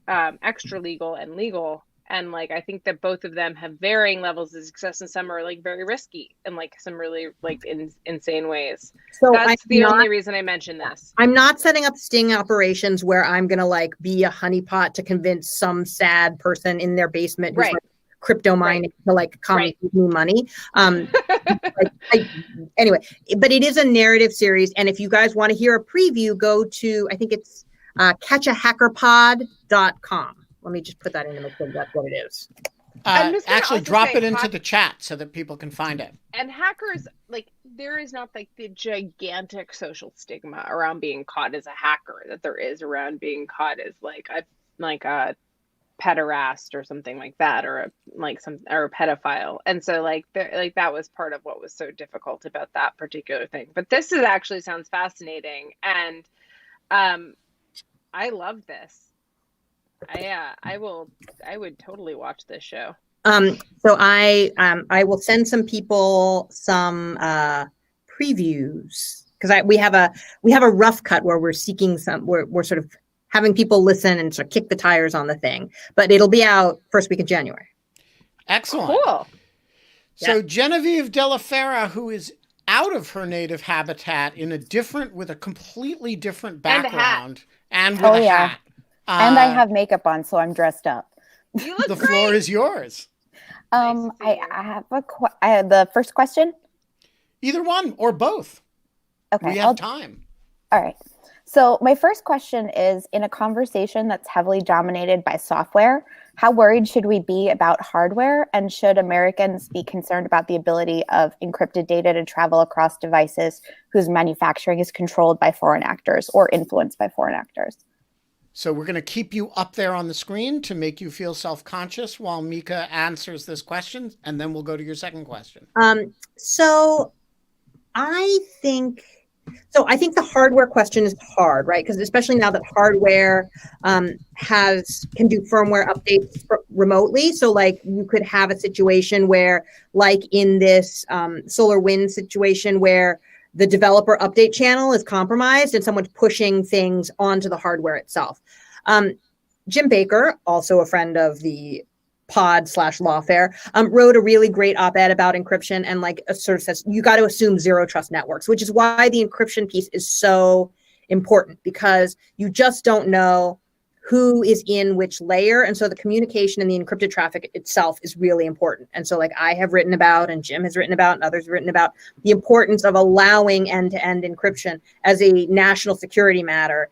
extra legal and legal. And I think that both of them have varying levels of success, and some are very risky and some really insane ways. So that's the only reason I mentioned this. I'm not setting up sting operations where I'm gonna be a honeypot to convince some sad person in their basement who's crypto mining to come give me money. Anyway, but it is a narrative series, and if you guys want to hear a preview, go to, I think it's catchahackerpod.com. Let me just put that in to make sure that's what it is. Actually, drop it into the chat so that people can find it. And hackers, there is not the gigantic social stigma around being caught as a hacker that there is around being caught as a pederast or something like that, or a pedophile. And so that was part of what was so difficult about that particular thing. But this actually sounds fascinating, and I love this. I would totally watch this show. So I will send some people some previews because we have a rough cut where we're seeking we're sort of having people listen and sort of kick the tires on the thing, but it'll be out first week of January. Excellent. Cool. So Genevieve De La Fera, who is out of her native habitat with a completely different background and with a hat. And I have makeup on, so I'm dressed up. You look the great. floor is yours. I have I had the first question. Either one or both. Okay. We have time. All right. So my first question is, in a conversation that's heavily dominated by software, how worried should we be about hardware? And should Americans be concerned about the ability of encrypted data to travel across devices whose manufacturing is controlled by foreign actors or influenced by foreign actors? So we're going to keep you up there on the screen to make you feel self-conscious while Mieke answers this question, and then we'll go to your second question. So I think the hardware question is hard, right? Because especially now that hardware can do firmware updates remotely. So like you could have a situation where, like in this SolarWinds situation, where the developer update channel is compromised and someone's pushing things onto the hardware itself. Jim Baker, also a friend of the pod/lawfare, wrote a really great op-ed about encryption, and like sort of says you got to assume zero trust networks, which is why the encryption piece is so important, because you just don't know who is in which layer. And so the communication and the encrypted traffic itself is really important. And so like I have written about, and Jim has written about, and others have written about the importance of allowing end-to-end encryption as a national security matter,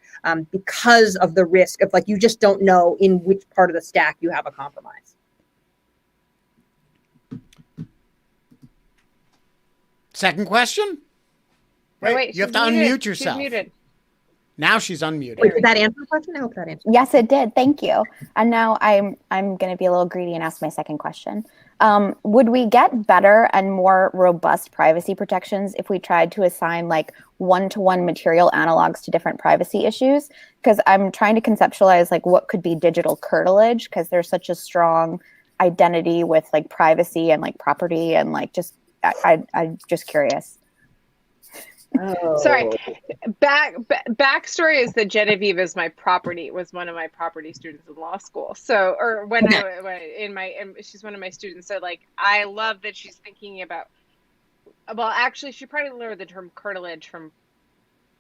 because of the risk of like, you just don't know in which part of the stack you have a compromise. Second question? Wait, you have to unmute yourself. She's muted. Now she's unmuted. Wait, did that answer the question? I hope that answered. Yes, it did. Thank you. And now I'm going to be a little greedy and ask my second question. Would we get better and more robust privacy protections if we tried to assign like one-to-one material analogs to different privacy issues? Because I'm trying to conceptualize like what could be digital curtilage, because there's such a strong identity with like privacy and like property, and like just I'm just curious. Oh. Sorry. Backstory is that Genevieve was one of my property students in law school. So, or she's one of my students. So like, I love that she's thinking about, well, actually she probably learned the term curtilage from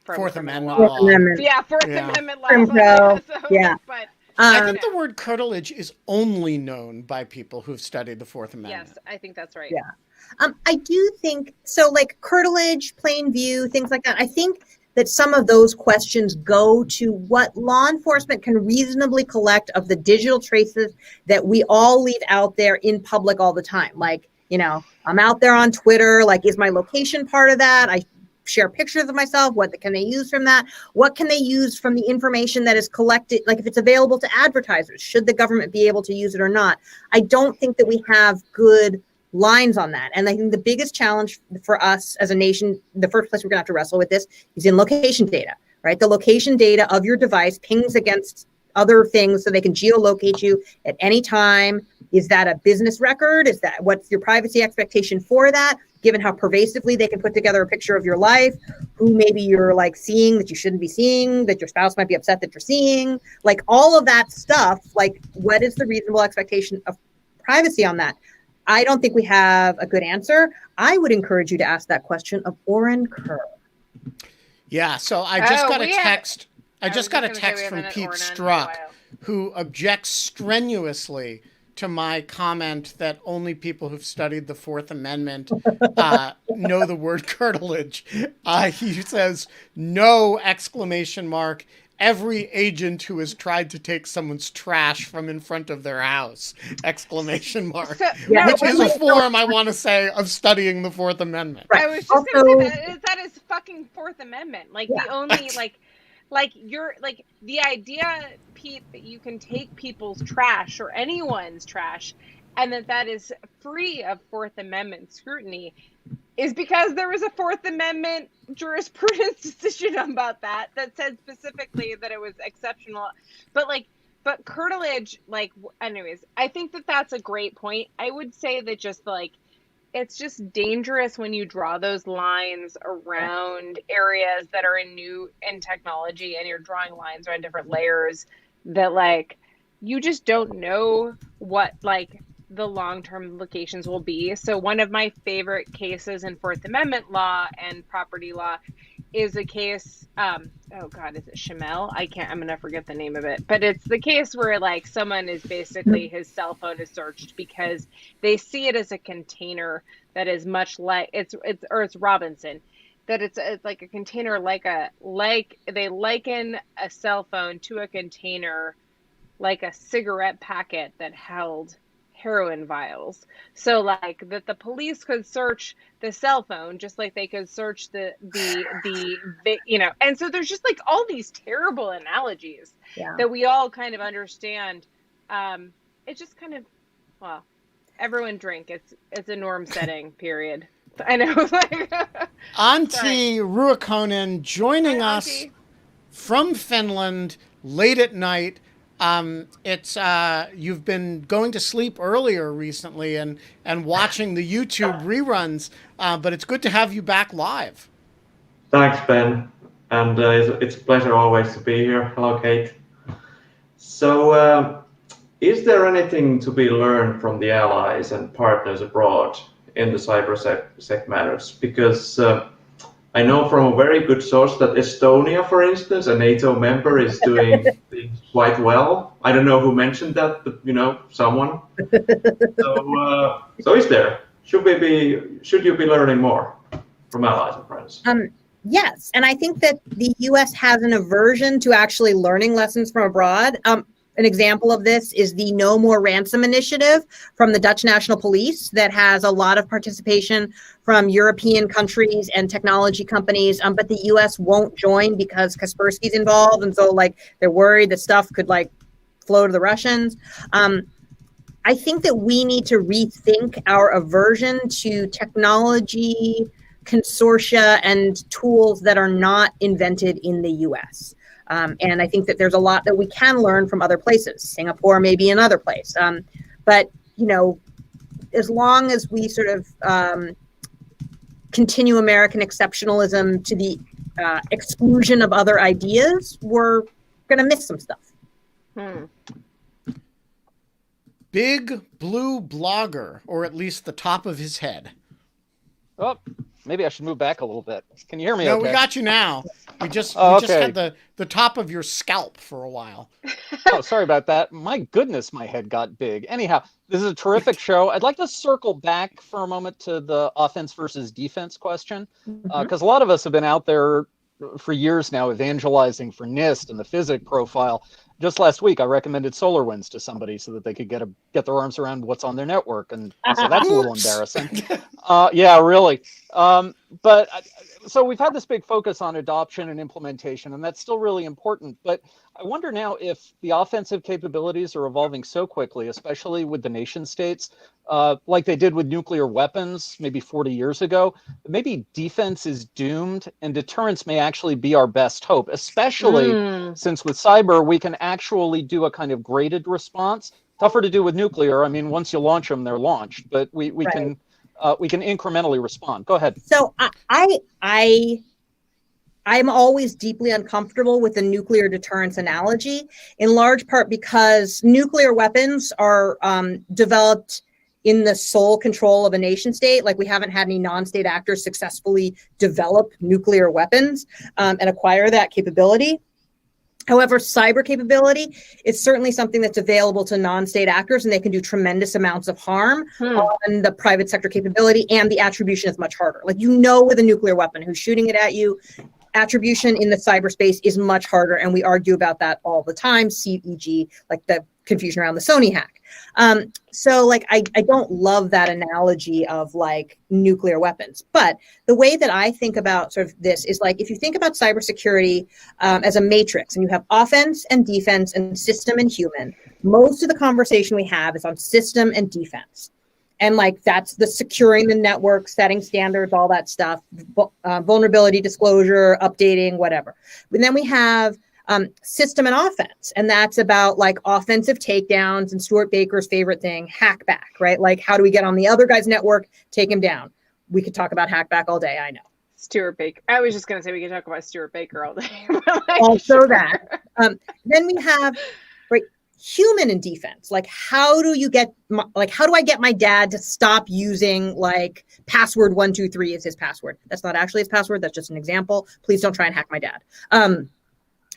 Fourth Amendment Fourth law. Amendment. Yeah. Fourth Amendment law. Yeah. But I think the word curtilage is only known by people who've studied the Fourth Amendment. yes, I think that's right. Yeah. I do think so, like curtilage, plain view, things like that. I think that some of those questions go to what law enforcement can reasonably collect of the digital traces that we all leave out there in public all the time. Like, you know, I'm out there on Twitter, like, is my location part of that? I share pictures of myself. What can they use from that? What can they use from the information that is collected? Like if it's available to advertisers, should the government be able to use it or not? I don't think that we have good lines on that. And I think the biggest challenge for us as a nation, the first place we're gonna have to wrestle with this is in location data, right? The location data of your device pings against other things so they can geolocate you at any time. Is that a business record? What's your privacy expectation for that? Given how pervasively they can put together a picture of your life, who maybe you're like seeing that you shouldn't be seeing, that your spouse might be upset that you're seeing, like all of that stuff, like what is the reasonable expectation of privacy on that? I don't think we have a good answer. I would encourage you to ask that question of Oren Kerr. Yeah, so I just got a text. I just got a text from Pete Struck, who objects strenuously to my comment that only people who've studied the Fourth Amendment know the word curtilage. He says, no, exclamation mark. Every agent who has tried to take someone's trash from in front of their house, exclamation mark. So, which is a form, I want to say, of studying the Fourth Amendment. I was just going to say that is fucking Fourth Amendment. Like the only, like you're like the idea, Pete, that you can take people's trash or anyone's trash and that is free of Fourth Amendment scrutiny is because there was a Fourth Amendment jurisprudence decision about that said specifically that it was exceptional. But curtilage, like, anyways, I think that's a great point. I would say that just like it's just dangerous when you draw those lines around areas that are new in technology, and you're drawing lines around different layers that like you just don't know what like the long-term implications will be. So one of my favorite cases in Fourth Amendment law and property law is a case, oh God, is it Chamel? I'm gonna forget the name of it, but it's the case where like someone is basically, his cell phone is searched because they see it as a container that is much like it's Robinson, that it's like a container, like they liken a cell phone to a container, like a cigarette packet that held heroin vials. So like that the police could search the cell phone just like they could search the you know. And so there's just like all these terrible analogies that we all kind of understand. It's just kind of, well, everyone drink. It's a norm setting, period. I know. Auntie Ruokonen joining Hi, us Auntie. from Finland late at night. It's you've been going to sleep earlier recently and watching the YouTube reruns, but it's good to have you back live. Thanks, Ben, and it's a pleasure always to be here. Hello, Kate. So, is there anything to be learned from the allies and partners abroad in the cybersec matters? Because I know from a very good source that Estonia, for instance, a NATO member, is doing things quite well. I don't know who mentioned that, but you know, someone. So is there? Should you be learning more from allies and friends? Yes, and I think that the U.S. has an aversion to actually learning lessons from abroad. An example of this is the No More Ransom initiative from the Dutch National Police that has a lot of participation from European countries and technology companies, but the U.S. won't join because Kaspersky's involved, and so like they're worried that stuff could like flow to the Russians. I think that we need to rethink our aversion to technology consortia and tools that are not invented in the U.S. And I think that there's a lot that we can learn from other places. Singapore may be another place. But, you know, as long as we sort of continue American exceptionalism to the exclusion of other ideas, we're going to miss some stuff. Big blue blogger, or at least the top of his head. Oh, maybe I should move back a little bit. Can you hear me? No, okay? We got you now. We just had the top of your scalp for a while. Oh, sorry about that. My goodness, my head got big. Anyhow, this is a terrific show. I'd like to circle back for a moment to the offense versus defense question, because a lot of us have been out there for years now evangelizing for NIST and the physics profile. Just last week, I recommended SolarWinds to somebody so that they could get their arms around what's on their network, and so that's a little embarrassing. Yeah, really. So we've had this big focus on adoption and implementation, and that's still really important. But I wonder now if the offensive capabilities are evolving so quickly, especially with the nation states, like they did with nuclear weapons maybe 40 years ago, maybe defense is doomed and deterrence may actually be our best hope, especially since with cyber, we can actually do a kind of graded response. Tougher to do with nuclear. I mean, once you launch them, they're launched, but we can incrementally respond. Go ahead. So I'm always deeply uncomfortable with the nuclear deterrence analogy, in large part because nuclear weapons are developed in the sole control of a nation state. Like we haven't had any non-state actors successfully develop nuclear weapons and acquire that capability. However, cyber capability is certainly something that's available to non-state actors, and they can do tremendous amounts of harm on the private sector capability, and the attribution is much harder. Like, you know, with a nuclear weapon, who's shooting it at you, attribution in the cyberspace is much harder, and we argue about that all the time, e.g., like the confusion around the Sony hack. So like, I don't love that analogy of like nuclear weapons, but the way that I think about sort of this is like, if you think about cybersecurity as a matrix, and you have offense and defense and system and human, most of the conversation we have is on system and defense. And like, that's the securing the network, setting standards, all that stuff, vulnerability disclosure, updating, whatever. But then we have System and offense. And that's about like offensive takedowns and Stuart Baker's favorite thing, hackback, right? Like, how do we get on the other guy's network, take him down? We could talk about hackback all day, I know. Stuart Baker. I was just going to say we could talk about Stuart Baker all day. Like, also sure. That. Then we have human in defense. Like, how do you get, how do I get my dad to stop using like password 123 as his password? That's not actually his password. That's just an example. Please don't try and hack my dad.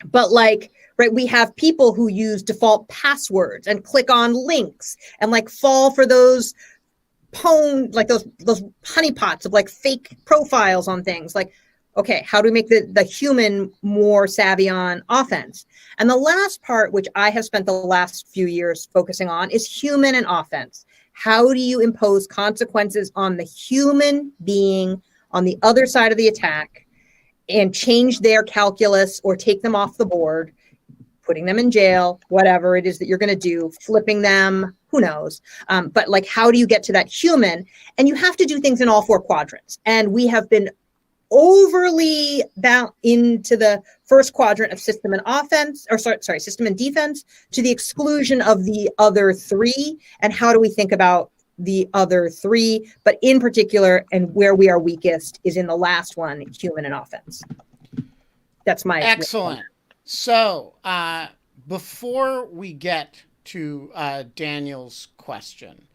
But like, we have people who use default passwords and click on links and like fall for those those honeypots of like fake profiles on things. Like, okay, how do we make the human more savvy on offense? And the last part, which I have spent the last few years focusing on, is human and offense. How do you impose consequences on the human being on the other side of the attack and change their calculus or take them off the board, putting them in jail, whatever it is that you're going to do, flipping them, who knows? But like, how do you get to that human? And you have to do things in all four quadrants. And we have been overly bound into the first quadrant of system and offense, or sorry, system and defense, to the exclusion of the other three. And how do we think about the other three? But in particular, and where we are weakest, is in the last one, human and offense. That's my excellent. So before we get to Daniel's question,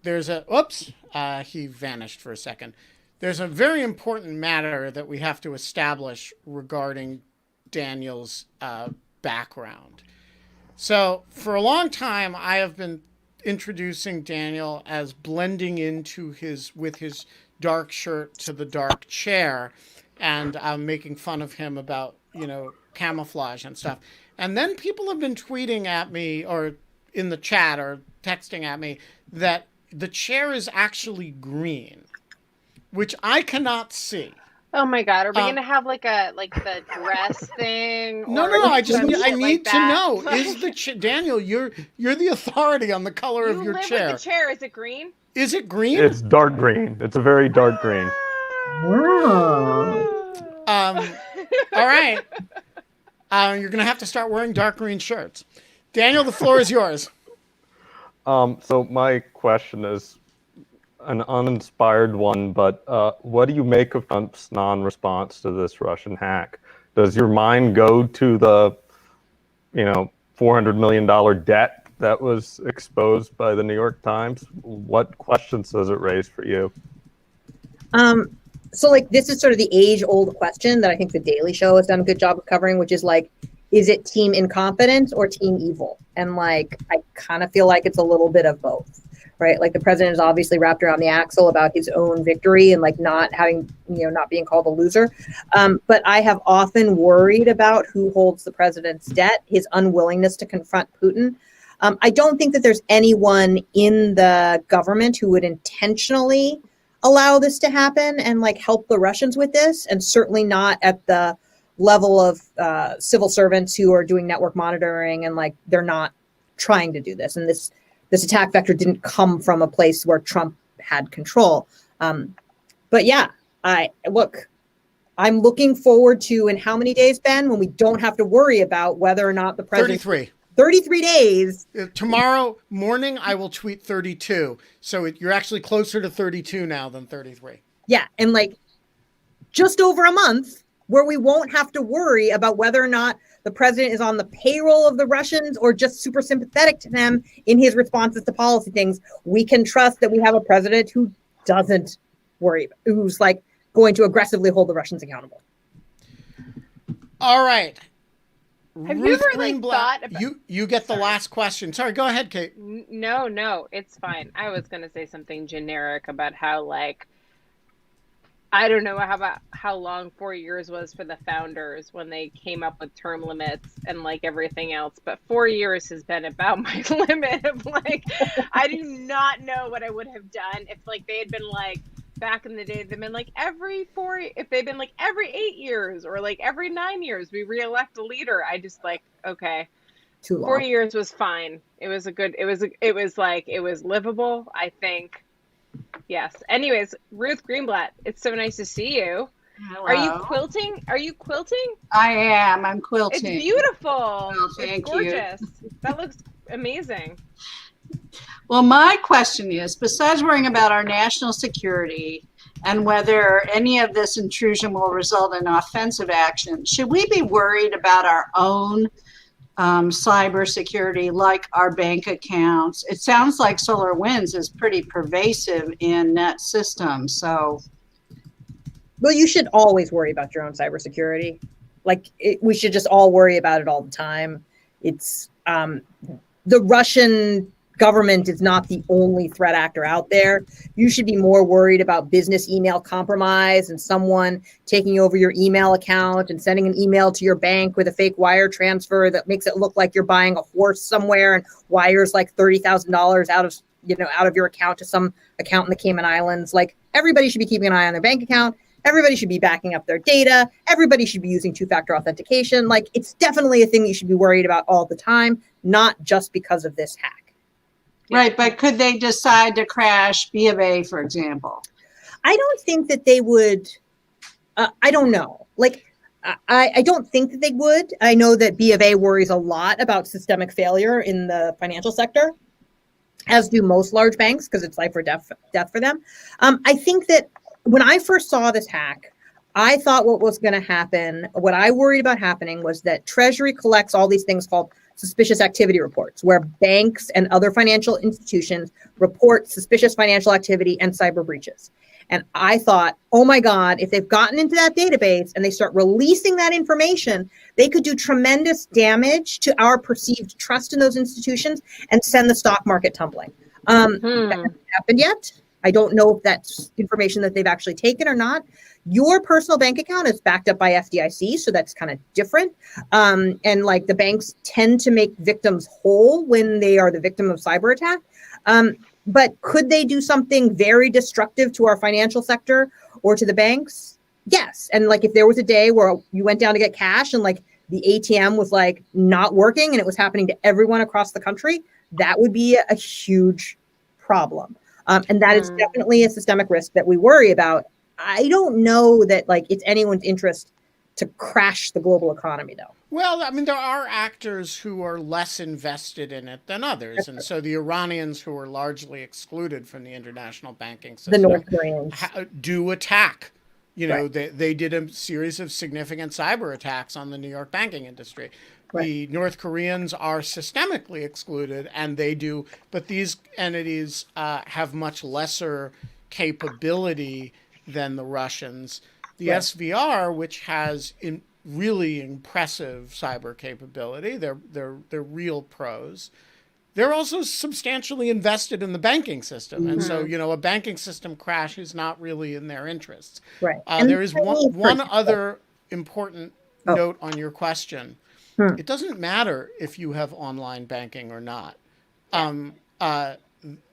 there's he vanished for a second. There's a very important matter that we have to establish regarding Daniel's background. So for a long time, I have been introducing Daniel as blending into with his dark shirt to the dark chair, and I'm making fun of him about, camouflage and stuff. And then people have been tweeting at me or in the chat or texting at me that the chair is actually green, which I cannot see. Oh my God! Are we gonna have like the dress thing? No. I need to know. Is the Daniel? You're the authority on the color of your chair. With the chair. Is it green? Is it green? It's dark green. It's a very dark green. All right. You're gonna have to start wearing dark green shirts. Daniel, the floor is yours. So my question is an uninspired one, but what do you make of Trump's non-response to this Russian hack? Does your mind go to the, $400 million debt that was exposed by the New York Times? What questions does it raise for you? So like, this is sort of the age-old question that I think The Daily Show has done a good job of covering, which is like, is it team incompetence or team evil? And like, I kind of feel like it's a little bit of both, right? Like, the president is obviously wrapped around the axle about his own victory and like not having, not being called a loser. But I have often worried about who holds the president's debt, his unwillingness to confront Putin. I don't think that there's anyone in the government who would intentionally allow this to happen and like help the Russians with this, and certainly not at the level of civil servants who are doing network monitoring, and like they're not trying to do this. And this attack vector didn't come from a place where Trump had control. But yeah, I'm looking forward to, in how many days, Ben, when we don't have to worry about whether or not the president... 33 days. Tomorrow morning, I will tweet 32. So you're actually closer to 32 now than 33. Yeah. And like just over a month where we won't have to worry about whether or not the president is on the payroll of the Russians or just super sympathetic to them in his responses to policy things. We can trust that we have a president who doesn't worry, who's like going to aggressively hold the Russians accountable. All right. Have Ruth you ever Greenblatt, thought about... You get the last question. Sorry, go ahead, Kate. No, it's fine. I was going to say something generic about how, like, I don't know how long 4 years was for the founders when they came up with term limits and like everything else. But 4 years has been about my limit of like, I do not know what I would have done if like they had been like, back in the day, they've been like if they've been like every 8 years or like every 9 years, we reelect a leader. I just like, okay, too long. 4 years was fine. It was livable, I think. Yes. Anyways, Ruth Greenblatt, it's so nice to see you. Are you Hello. quilting? Are you quilting? I am. I'm It's quilting. beautiful. Oh, It's thank you. gorgeous. That looks amazing. Well, my question is, besides worrying about our national security and whether any of this intrusion will result in offensive action, should we be worried about our own cybersecurity, like our bank accounts? It sounds like SolarWinds is pretty pervasive in net systems. So, Well, you should always worry about your own cybersecurity. We should just all worry about it all the time. It's the Russian government is not the only threat actor out there. You should be more worried about business email compromise and someone taking over your email account and sending an email to your bank with a fake wire transfer that makes it look like you're buying a horse somewhere and wires like $30,000 out of your account to some account in the Cayman Islands. Like, everybody should be keeping an eye on their bank account. Everybody should be backing up their data. Everybody should be using two-factor authentication. Like, it's definitely a thing you should be worried about all the time, not just because of this hack. right, but could they decide to crash B of A, for example? I don't think that they would. I don't know. I don't think that they would. I know that B of A worries a lot about systemic failure in the financial sector, as do most large banks, because it's life or death for them. I think that when I first saw this hack, I thought what I worried about happening was that Treasury collects all these things called suspicious activity reports, where banks and other financial institutions report suspicious financial activity and cyber breaches. And I thought, oh my God, if they've gotten into that database and they start releasing that information, they could do tremendous damage to our perceived trust in those institutions and send the stock market tumbling. That hasn't happened yet. I don't know if that's information that they've actually taken or not. Your personal bank account is backed up by FDIC, so that's kind of different. And like, the banks tend to make victims whole when they are the victim of cyber attack. But could they do something very destructive to our financial sector or to the banks? Yes. And like, if there was a day where you went down to get cash and like the ATM was like not working and it was happening to everyone across the country, that would be a huge problem. And that is definitely a systemic risk that we worry about. I don't know that like it's anyone's interest to crash the global economy, though. Well, I mean, there are actors who are less invested in it than others. And so the Iranians, who are largely excluded from the international banking system, The North Koreans do attack. Right. They did a series of significant cyber attacks on the New York banking industry. Right. The North Koreans are systemically excluded, and they do, but these entities have much lesser capability than the Russians. The Right. SVR, which has really impressive cyber capability, they're real pros. They're also substantially invested in the banking system, and so a banking system crash is not really in their interests. Right. There is one other important note on your question. It doesn't matter if you have online banking or not.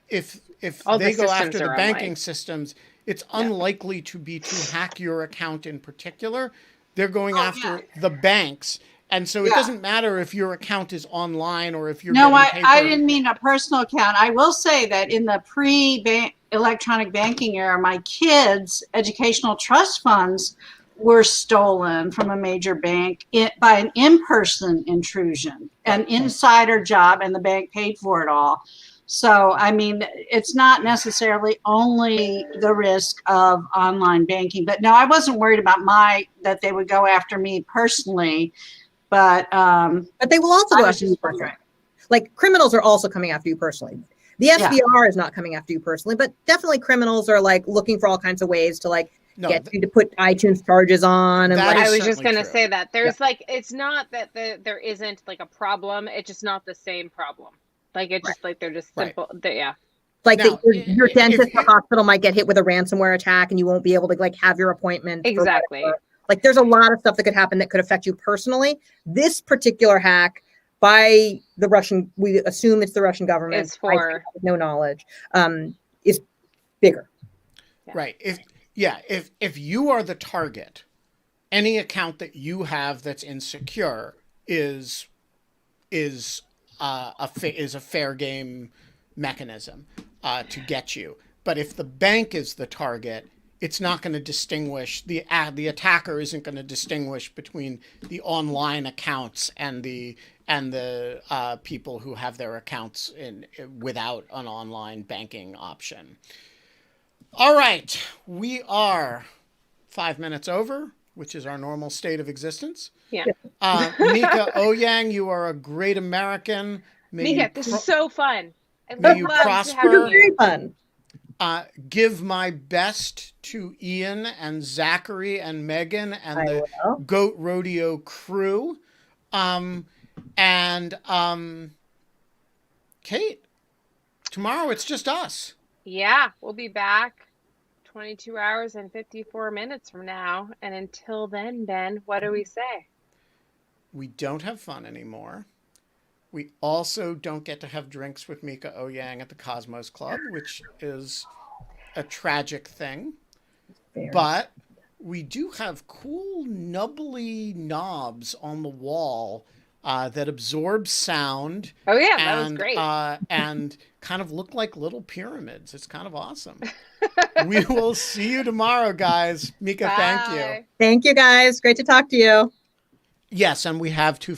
If they go after the banking systems, it's unlikely to hack your account in particular. They're going after the banks. And so it doesn't matter if your account is online or if you're I didn't mean a personal account. I will say that in the pre-electronic banking era, my kids' educational trust funds were stolen from a major bank by an in-person intrusion, an insider job, and the bank paid for it all. So, I mean, it's not necessarily only the risk of online banking. But no, I wasn't worried about that they would go after me personally. But they will also go after you personally. Like, criminals are also coming after you personally. The SVR is not coming after you personally, but definitely criminals are like looking for all kinds of ways to like get you to put iTunes charges on. And I was just going to say that there's like, it's not that there isn't like a problem. It's just not the same problem. Like, it's just like, they're just simple. Like now, your dentist or hospital might get hit with a ransomware attack and you won't be able to like have your appointment. Exactly. Like, there's a lot of stuff that could happen that could affect you personally. This particular hack by the Russian, we assume it's the Russian government. It's for no knowledge, is bigger. Right. If you are the target, any account that you have that's insecure is a fair game mechanism to get you. But if the bank is the target, it's not going to distinguish the attacker isn't going to distinguish between the online accounts and the people who have their accounts without an online banking option. All right, we are 5 minutes over, which is our normal state of existence. Yeah. Mieke Eoyang, you are a great American. Mieke, this is so fun. May you prosper. Very fun. Give my best to Ian and Zachary and Megan and the will. Goat Rodeo crew. Kate, tomorrow it's just us. Yeah, we'll be back 22 hours and 54 minutes from now. And until then, Ben, what do we say? We don't have fun anymore. We also don't get to have drinks with Mieke Eoyang at the Cosmos Club, which is a tragic thing. But we do have cool nubbly knobs on the wall that absorb sound. Oh yeah, that was great. And kind of look like little pyramids. It's kind of awesome. We will see you tomorrow, guys. Mieke, thank you. Thank you, guys. Great to talk to you. Yes, and we have to